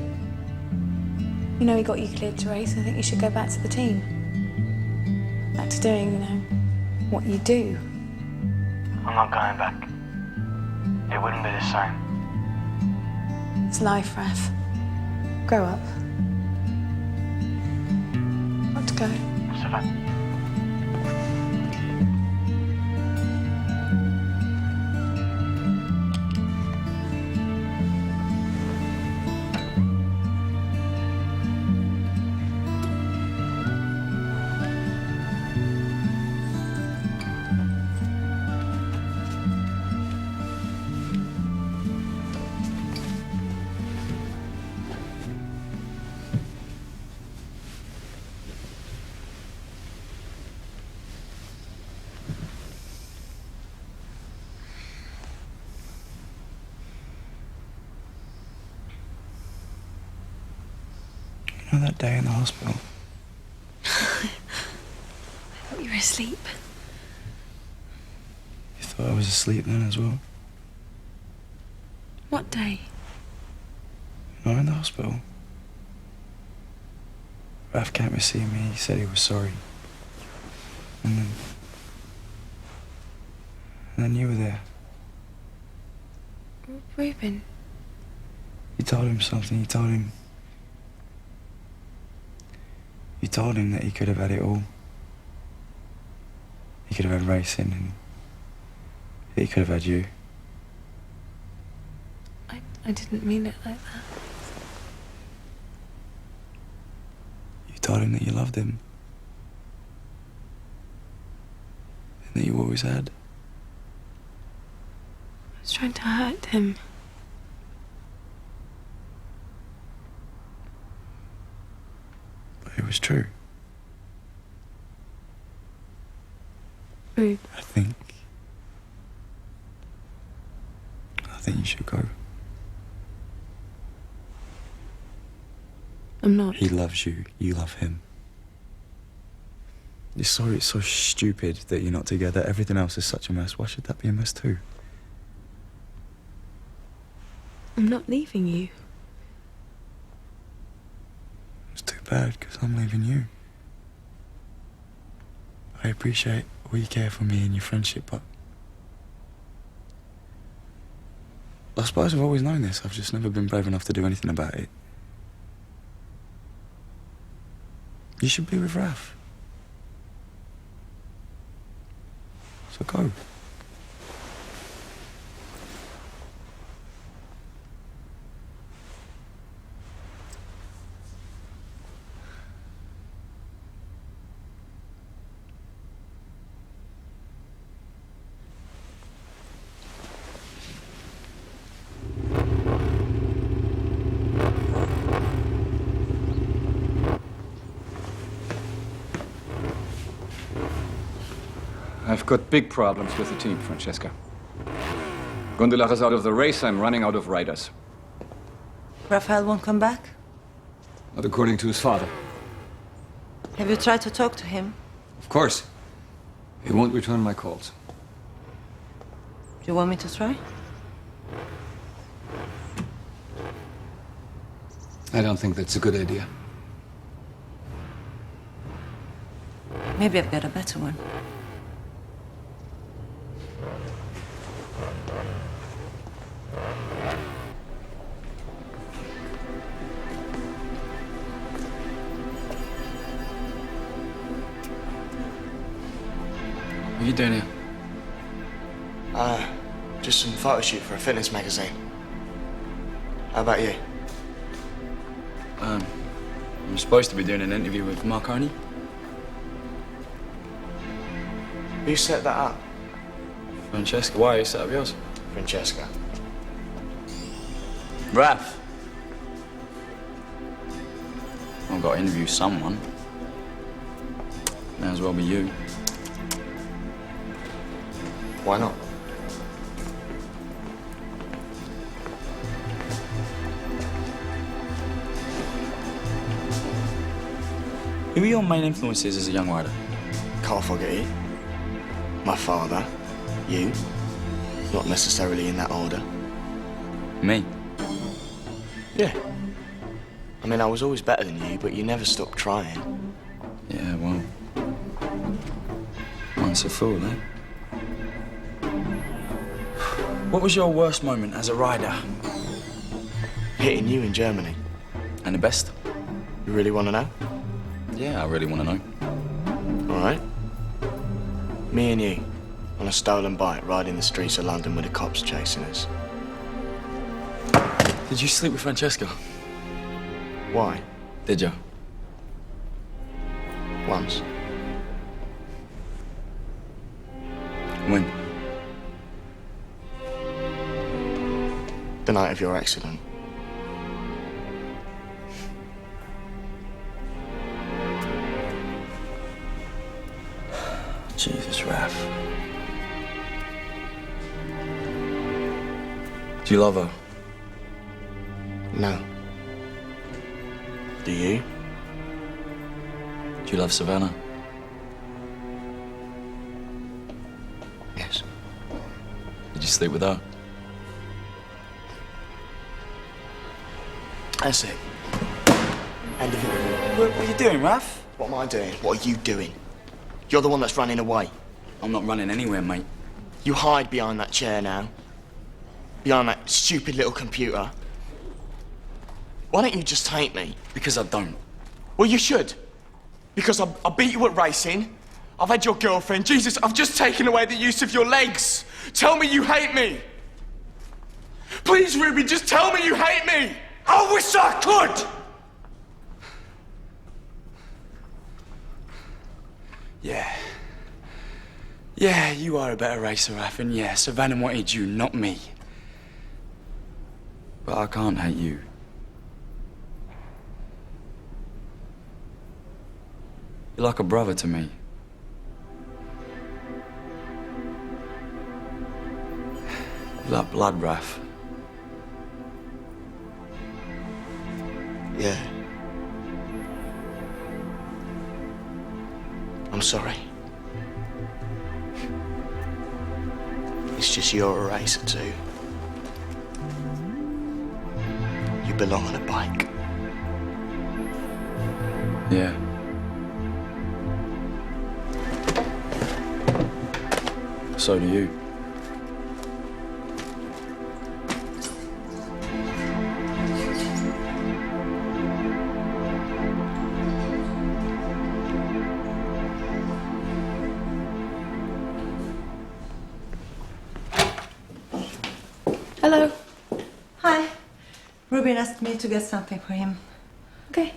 You know he got you cleared to race. I think you should go back to the team. Back to doing, what you do. I'm not going back. It wouldn't be the same. It's life, Raph. Grow up. Got to go. So that. You know that day in the hospital? I thought you were asleep. You thought I was asleep then as well? What day? No, in the hospital. Raph came to see me. He said he was sorry. And then you were there. Reuben. You told him something. You told him that he could have had it all. He could have had racing and he could have had you. I didn't mean it like that. You told him that you loved him. And that you always had. I was trying to hurt him. But it was true. Rube. I think you should go. I'm not. He loves you. You love him. You're sorry it's so stupid that you're not together. Everything else is such a mess. Why should that be a mess too? I'm not leaving you. It's too bad, because I'm leaving you. I appreciate all you care for me and your friendship, but I suppose I've always known this. I've just never been brave enough to do anything about it. You should be with Raph. So go. I've got big problems with the team, Francesca. Gundelach is out of the race. I'm running out of riders. Raphael won't come back? Not according to his father. Have you tried to talk to him? Of course. He won't return my calls. Do you want me to try? I don't think that's a good idea. Maybe I've got a better one. What are you doing here? Just some photo shoot for a fitness magazine. How about you? I'm supposed to be doing an interview with Marconi. Who set that up? Francesca, why? You set up yours? Francesca. Raph. I've got to interview someone. May as well be you. Why not? Who are your main influences as a young rider? Carl Fogarty. My father. You. Not necessarily in that order. Me? Yeah. I mean, I was always better than you, but you never stopped trying. Yeah, well... Once a fool, eh? What was your worst moment as a rider? Hitting you in Germany. And the best? You really want to know? Yeah, I really want to know. All right. Me and you, on a stolen bike, riding the streets of London with the cops chasing us. Did you sleep with Francesca? Why? Did you? Once. When? The night of your accident. Jesus, Raph. Do you love her? No. Do you? Do you love Savannah? Yes. Did you sleep with her? That's it. End of it. What are you doing, Raph? What am I doing? What are you doing? You're the one that's running away. I'm not running anywhere, mate. You hide behind that chair now. Behind that stupid little computer. Why don't you just hate me? Because I don't. Well, you should. Because I beat you at racing. I've had your girlfriend. Jesus, I've just taken away the use of your legs. Tell me you hate me. Please, Ruby, just tell me you hate me. I wish I could. Yeah. Yeah, you are a better racer, Raph, and yeah, Savannah wanted you, not me. But I can't hate you. You're like a brother to me. You're like blood, Raph. Yeah. I'm sorry. It's just you're a racer too. You belong on a bike. Yeah. So do you. Hello. Hi. Ruben asked me to get something for him. Okay.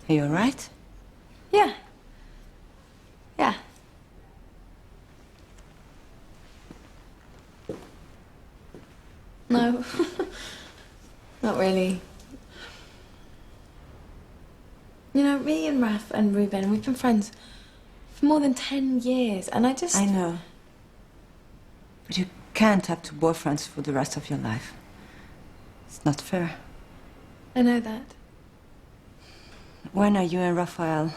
Are you all right? Yeah. Yeah. No. Not really. You know, me and Raph and Ruben, we've been friends For more than 10 years, and I know. But you can't have two boyfriends for the rest of your life. It's not fair. I know that. When are you and Raphael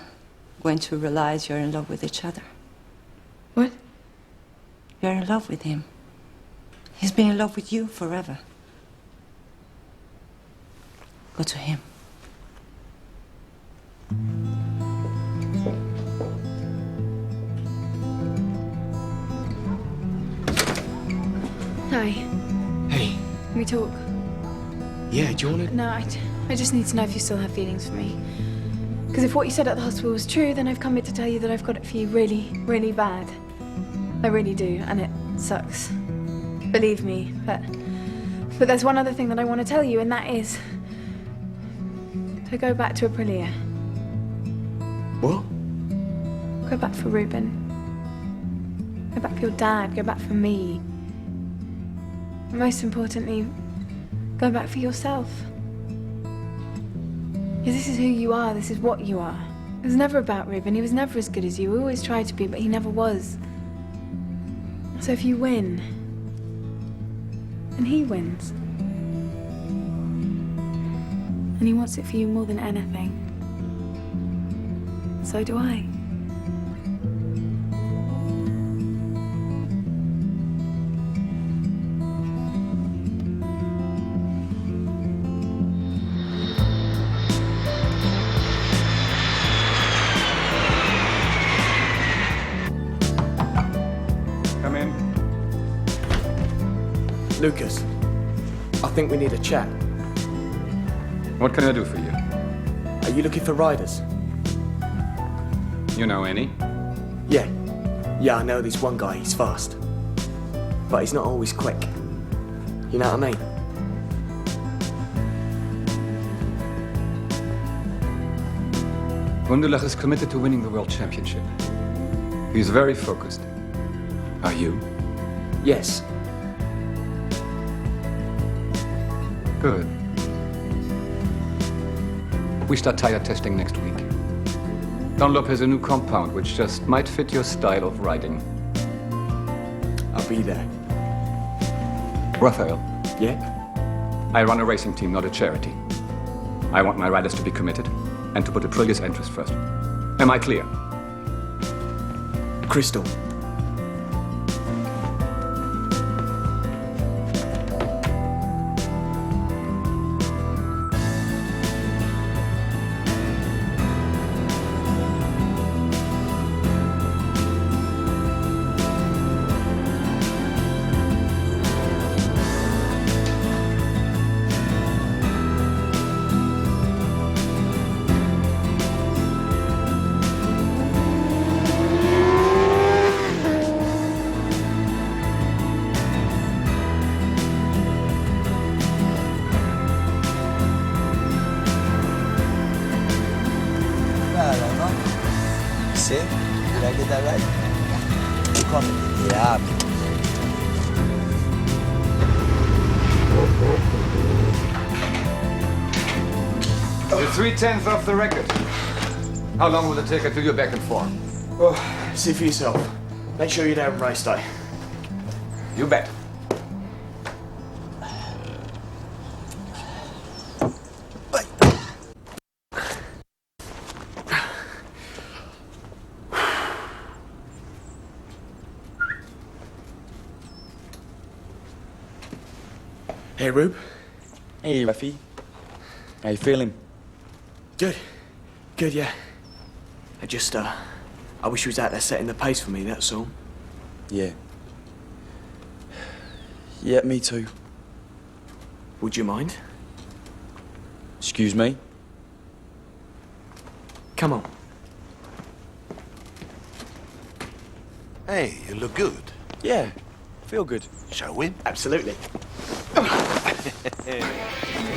going to realize you're in love with each other? What? You're in love with him. He's been in love with you forever. Go to him. Hi. Hey. Can we talk? Yeah, do you want to? No, I just need to know if you still have feelings for me. Because if what you said at the hospital was true, then I've come here to tell you that I've got it for you really, really bad. I really do, and it sucks. Believe me, but there's one other thing that I want to tell you, and that is to go back to Aprilia. What? Go back for Ruben. Go back for your dad. Go back for me. And most importantly, go back for yourself. Because this is who you are. This is what you are. It was never about Ruben. He was never as good as you. We always tried to be, but he never was. So if you win, and he wins, and he wants it for you more than anything, so do I. Come in. Lucas, I think we need a chat. What can I do for you? Are you looking for riders? You know any? Yeah. Yeah, I know this one guy, he's fast. But he's not always quick. You know what I mean? Wunderlich is committed to winning the World Championship. He's very focused. Are you? Yes. Good. We start tire testing next week. Dunlop has a new compound which just might fit your style of riding. I'll be there. Raphael. Yeah? I run a racing team, not a charity. I want my riders to be committed and to put Aprilia's interest first. Am I clear? Crystal. You're 3/10 off the record. How long will it take until you're back in form? Well, see for yourself. Make sure you're there on race day. You bet. Hey, Rube. Hey, Rafi. How you feeling? Good. Good, yeah. I wish you was out there setting the pace for me, that's all. Yeah. Yeah, me too. Would you mind? Excuse me? Come on. Hey, you look good. Yeah, feel good. Shall we? Absolutely.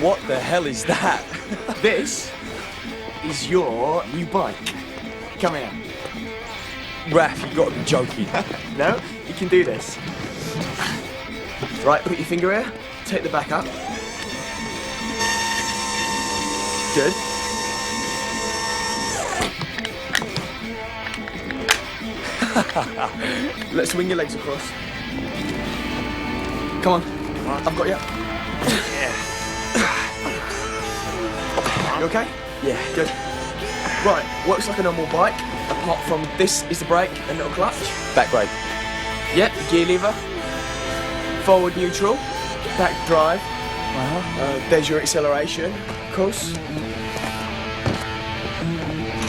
What the hell is that? This is your new bike. Come here. Raph, you gotta be joking. No, you can do this. Right, put your finger here. Take the back up. Good. Let's swing your legs across. Come on. I've got you. You okay? Yeah. Good. Right, works like a normal bike, apart from this is the brake and little clutch. Back brake. Yep, gear lever. Forward neutral. Back drive. There's your acceleration, of course.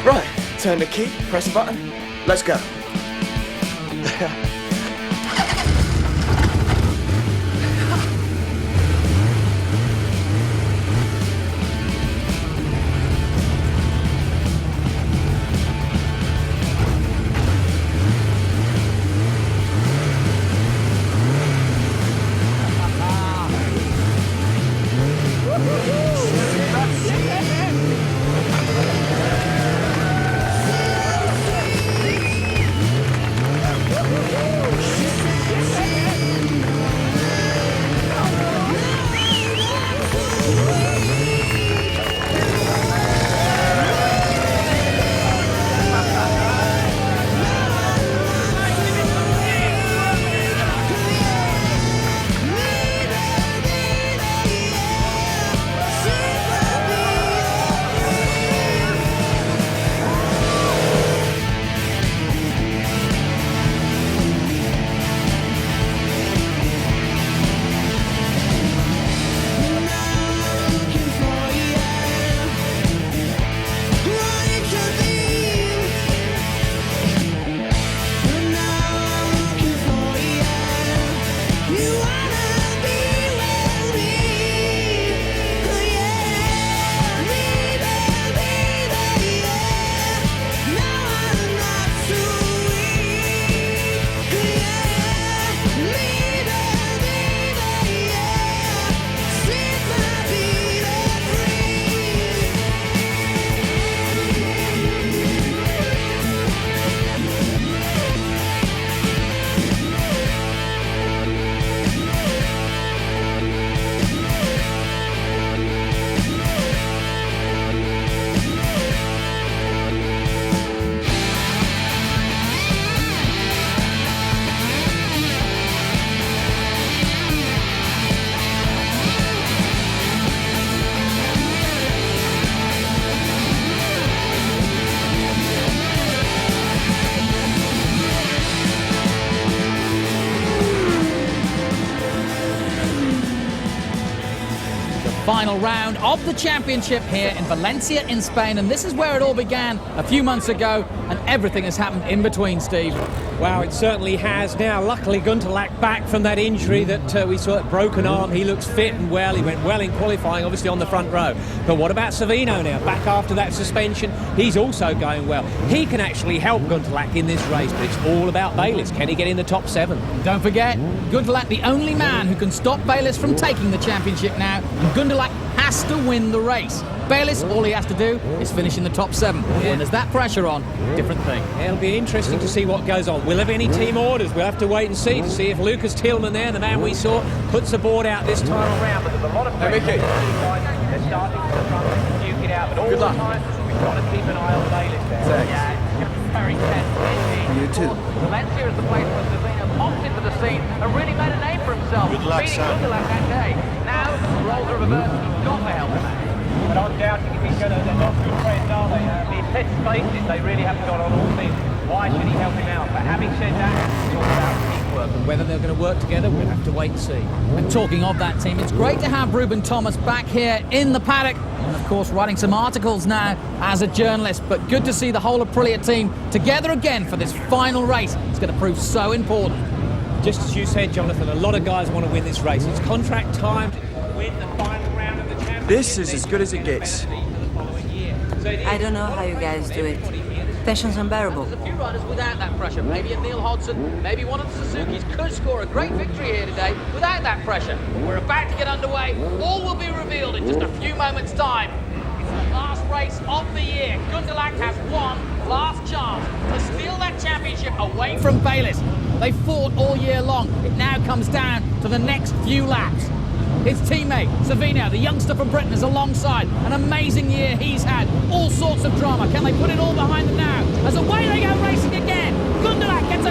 Right, turn the key, press the button. Let's go. Final round of the championship here in Valencia in Spain, and this is where it all began a few months ago, and everything has happened in between, Steve. Wow, it certainly has. Now, luckily, Gunterlach back from that injury that we saw, at broken arm. He looks fit and well. He went well in qualifying, obviously on the front row. But what about Savino now? Back after that suspension, he's also going well. He can actually help Gunterlach in this race, but it's all about Bayliss. Can he get in the top 7? Don't forget, Gunterlach, the only man who can stop Bayliss from taking the championship now, and Gunterlach has to win the race. Bayliss, all he has to do is finish in the top 7. When there's that pressure on, different thing. It'll be interesting to see what goes on. Will there be any team orders? We'll have to wait and see to see if Lucas Tillman there, the man we saw, puts the board out this time around. But there's a lot of pressure. They're starting to the front and duke it out. But all the time, we've got to keep an eye on Bayliss there. Yeah, very tense. You too. Valencia is the place where Savino popped into the scene and really made a name for himself. Good luck, beating son. Gunterlach that day. Now, the roles are reversed. He's got to help him out. But I'm doubting if he's going to. They're not good friends, are they? Let's face it, they really haven't got on all season. Why should he help him out? But having said that, it's all about teamwork. And whether they're going to work together, we'll have to wait and see. And talking of that team, it's great to have Ruben Thomas back here in the paddock. And of course, writing some articles now as a journalist. But good to see the whole Aprilia team together again for this final race. It's going to prove so important. Just as you said, Jonathan, a lot of guys want to win this race. It's contract time to win the final round of the championship. This is as good as it gets. I don't know how you guys do it. Tension's unbearable. There's a few riders without that pressure. Maybe a Neil Hodgson, maybe one of the Suzukis could score a great victory here today without that pressure. We're about to get underway. All will be revealed in just a few moments' time. It's the last race of the year. Gunterlach has one last chance to steal that championship away from Bayliss. They fought all year long. It now comes down to the next few laps. His teammate, Savino, the youngster from Britain, is alongside. An amazing year he's had. All sorts of drama. Can they put it all behind them now? As away they go racing again. Gunterlach gets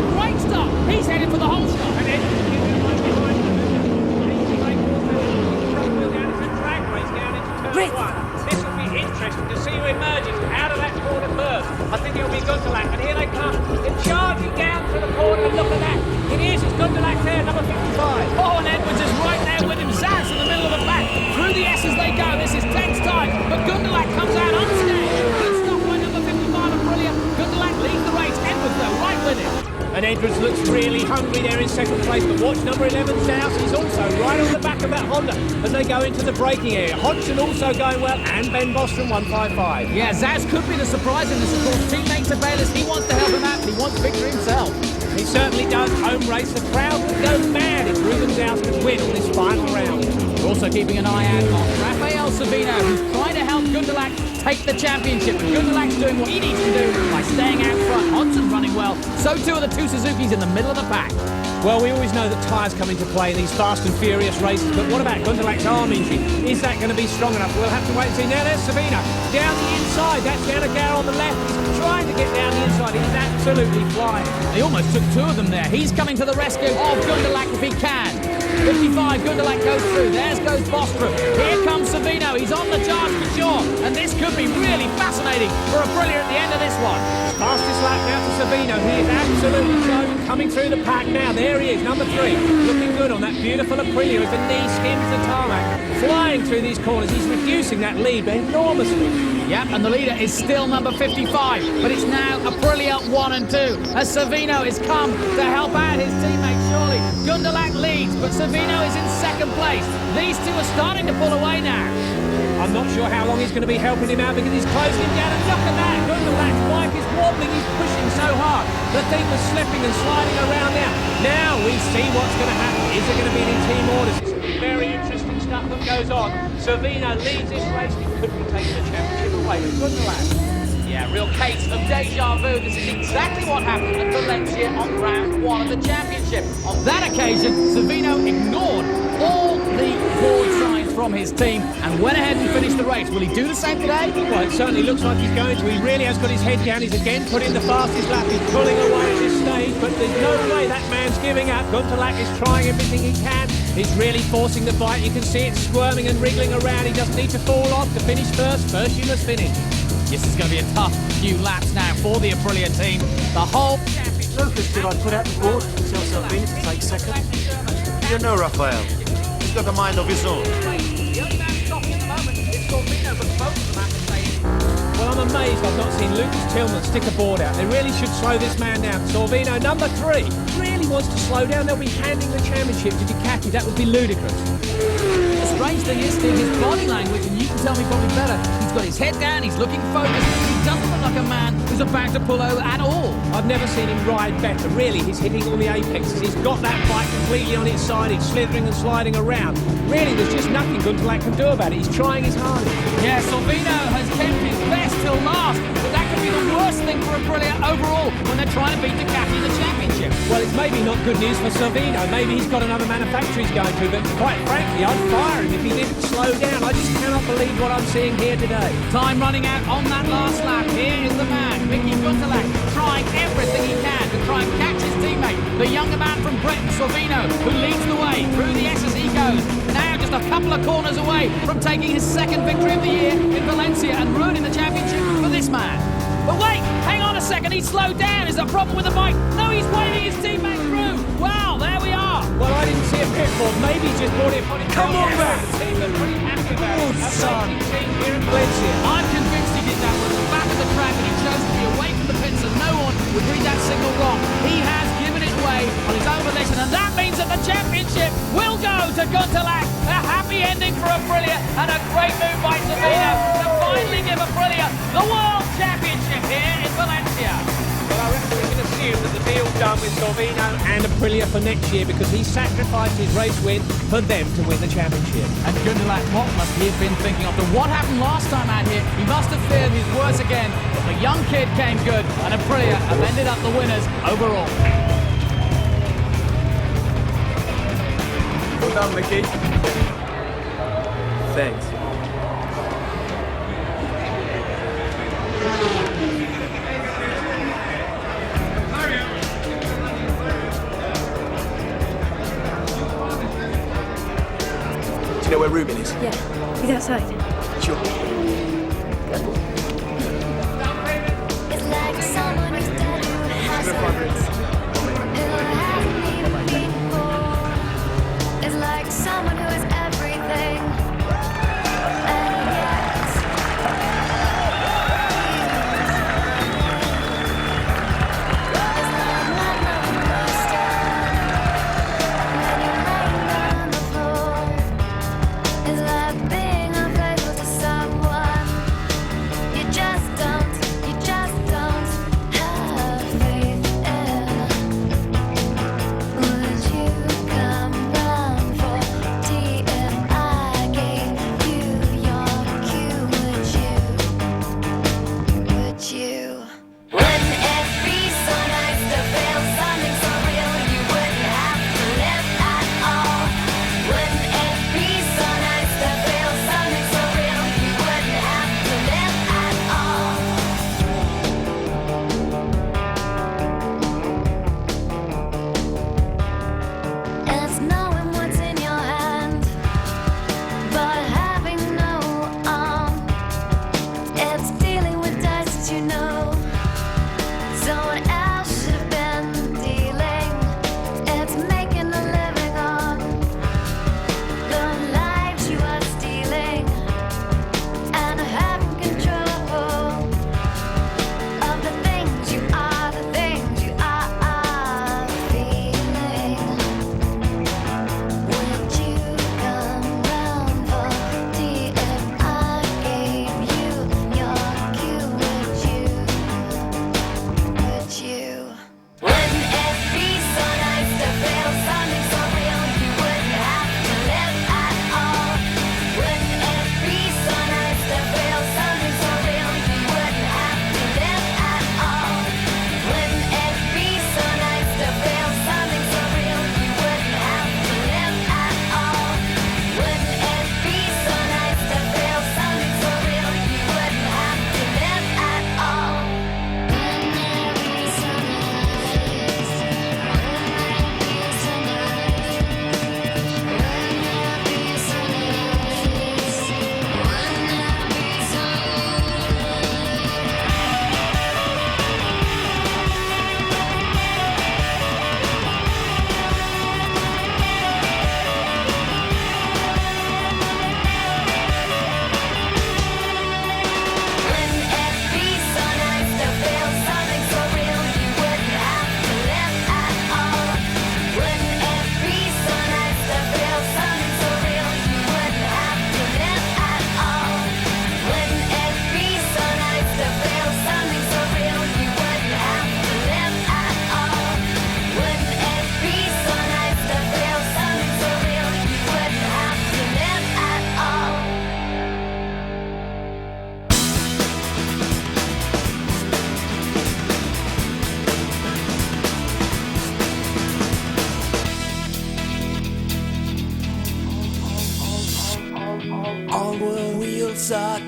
And Edwards looks really hungry there in second place, but watch number 11's Douse. He's also right on the back of that Honda as they go into the braking area. Hodgson also going well, and Ben Bostrom 155. Yeah, Zaz could be the surprise in this, of course. Teammate to Bayliss, he wants to help him out, he wants victory himself. He certainly does. Home race, the crowd would go mad if Ruben Douse could win on this final round. We're also keeping an eye out on Rafael Savino, who's trying to help Gundelach take the championship. But Gundelach's doing what he needs to do by staying out front. Hodgson's running well. So too are the two Suzukis in the middle of the pack. Well, we always know that tyres come into play in these fast and furious races, but what about Gundelach's arm injury? Is that going to be strong enough? We'll have to wait and see. Now there's Savino down the inside. That's Yanagao on the left. He's trying to get down the inside. He's absolutely flying. They almost took two of them there. He's coming to the rescue of Gundelach if he can. 55, Gundelach goes through. There goes Bostrom. Here comes Savino. He's on the charge for sure. And this could be really fascinating for Aprilia at the end of this one. Fastest lap now to Savino. He is absolutely driving, coming through the pack now. There he is, number 3. Looking good on that beautiful Aprilia as the knee skims the tarmac. Flying through these corners. He's reducing that lead enormously. Yep, and the leader is still number 55. But it's now Aprilia 1 and 2. As Savino has come to help out his teammate, surely. Gundelach leads, but Savino is in second place. These two are starting to pull away now. I'm not sure how long he's going to be helping him out because he's closing him down. And look at that! Gundelach's bike is wobbling. He's pushing so hard. The thing was slipping and sliding around now. Now we see what's going to happen. Is there going to be any team orders? It's very interesting stuff that goes on. Savino leads this race. He could be taking the championship away with Gundelach. Yeah, real case of deja vu. This is exactly what happened at Valencia on round 1 of the championship. On that occasion, Savino ignored all the board signs from his team and went ahead and finished the race. Will he do the same today? Well, it certainly looks like he's going to. He really has got his head down. He's again put in the fastest lap. He's pulling away at this stage, but there's no way that man's giving up. Gundelach is trying everything he can. He's really forcing the bike. You can see it squirming and wriggling around. He doesn't need to fall off to finish first. First you must finish. This is going to be a tough few laps now for the Aprilia team. The whole championship. Lucas, did I put out the board and tell Salvini to take second? You know, Raphael, he's got a mind of his own. The only man stopping at the moment is Salvino, but both of them have to say. Well, I'm amazed I've not seen Lucas Tillman stick a board out. They really should slow this man down. Salvino, number 3, really wants to slow down. They'll be handing the championship to Ducati. That would be ludicrous. The strange thing is, Steve, his body language, and you can tell me probably better, he's got his head down, he's looking focused, he doesn't look like a man who's about to pull over at all. I've never seen him ride better, really. He's hitting all the apexes. He's got that bike completely on its side. It's slithering and sliding around. Really, there's just nothing Gundelach can do about it. He's trying his hardest. Yeah, Salvino has kept his best till last, but that could be the worst thing for Aprilia overall when they're trying to beat Ducati in the championship. Well, it's maybe not good news for Salvino. Maybe he's got another manufacturer he's going to, but quite frankly, I'd fire him if he didn't slow down. I just cannot believe what I'm seeing here today. Time running out on that last lap. Here is the man, Mickey Gundelach, trying everything he can to try and catch his teammate, the younger man from Britain, Salvino, who leads the way through the S's he goes. Now just a couple of corners away from taking his second victory of the year in Valencia and ruining the championship for this man. But wait, hang on a second, he's slowed down. Is there a problem with the bike? No, he's waving his teammate through. Wow, there we are. Well, I didn't see a pitfall. Maybe he's just brought it upon himself. Come on, man. The team are pretty happy about it. son. Here in Valencia. I'm convinced he did that with the back of the track and he chose to be away from the pits and no one would read that signal wrong. He has given it away on his own volition and that means that the championship will go to Gundelach. A happy ending for Aprilia and a great move by Savino to finally give Aprilia the World Championship here in Valencia. Well, I reckon we can assume that the deal's done with Salvino and Aprilia for next year because he sacrificed his race win for them to win the championship. And Gundelach, what must he have been thinking after what happened last time out here? He must have feared his worst again, but the young kid came good and Aprilia have ended up the winners overall. Well done, Mickey. Thanks. Do you know where Ruben is? Yeah, he's outside. Sure. It's like someone who's dead who hasn't. It's like someone who is everything. And yet, it's like none of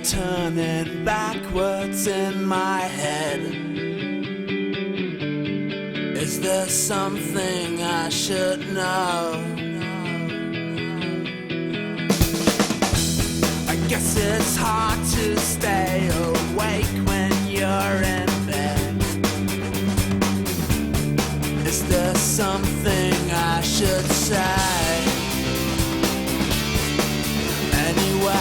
turning backwards in my head. Is there something I should know? I guess it's hard to stay awake when you're in bed. Is there something I should say? Anyway,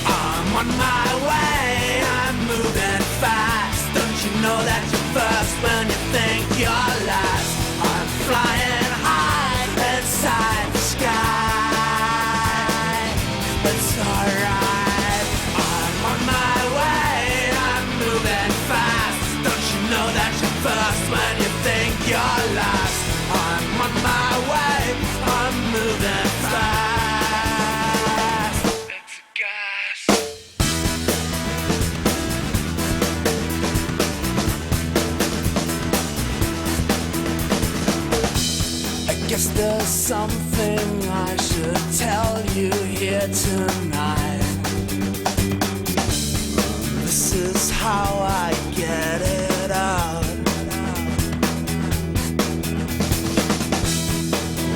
I'm on my way, I'm moving fast. Don't you know that you're first when you think you're last? I'm flying high inside the sky. It's alright, I'm on my way, I'm moving fast. Don't you know that you're first when you think you're last? I'm on my way, I'm moving fast. It's gas. I guess there's something I should tell you here tonight. This is how I get it out.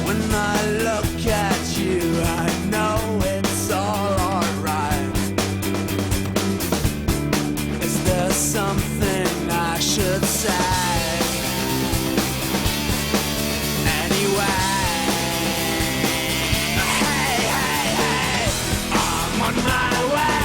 When I look at you, I know it's all alright. Is there something I should say? Anyway, hey, hey, hey, I'm on my way.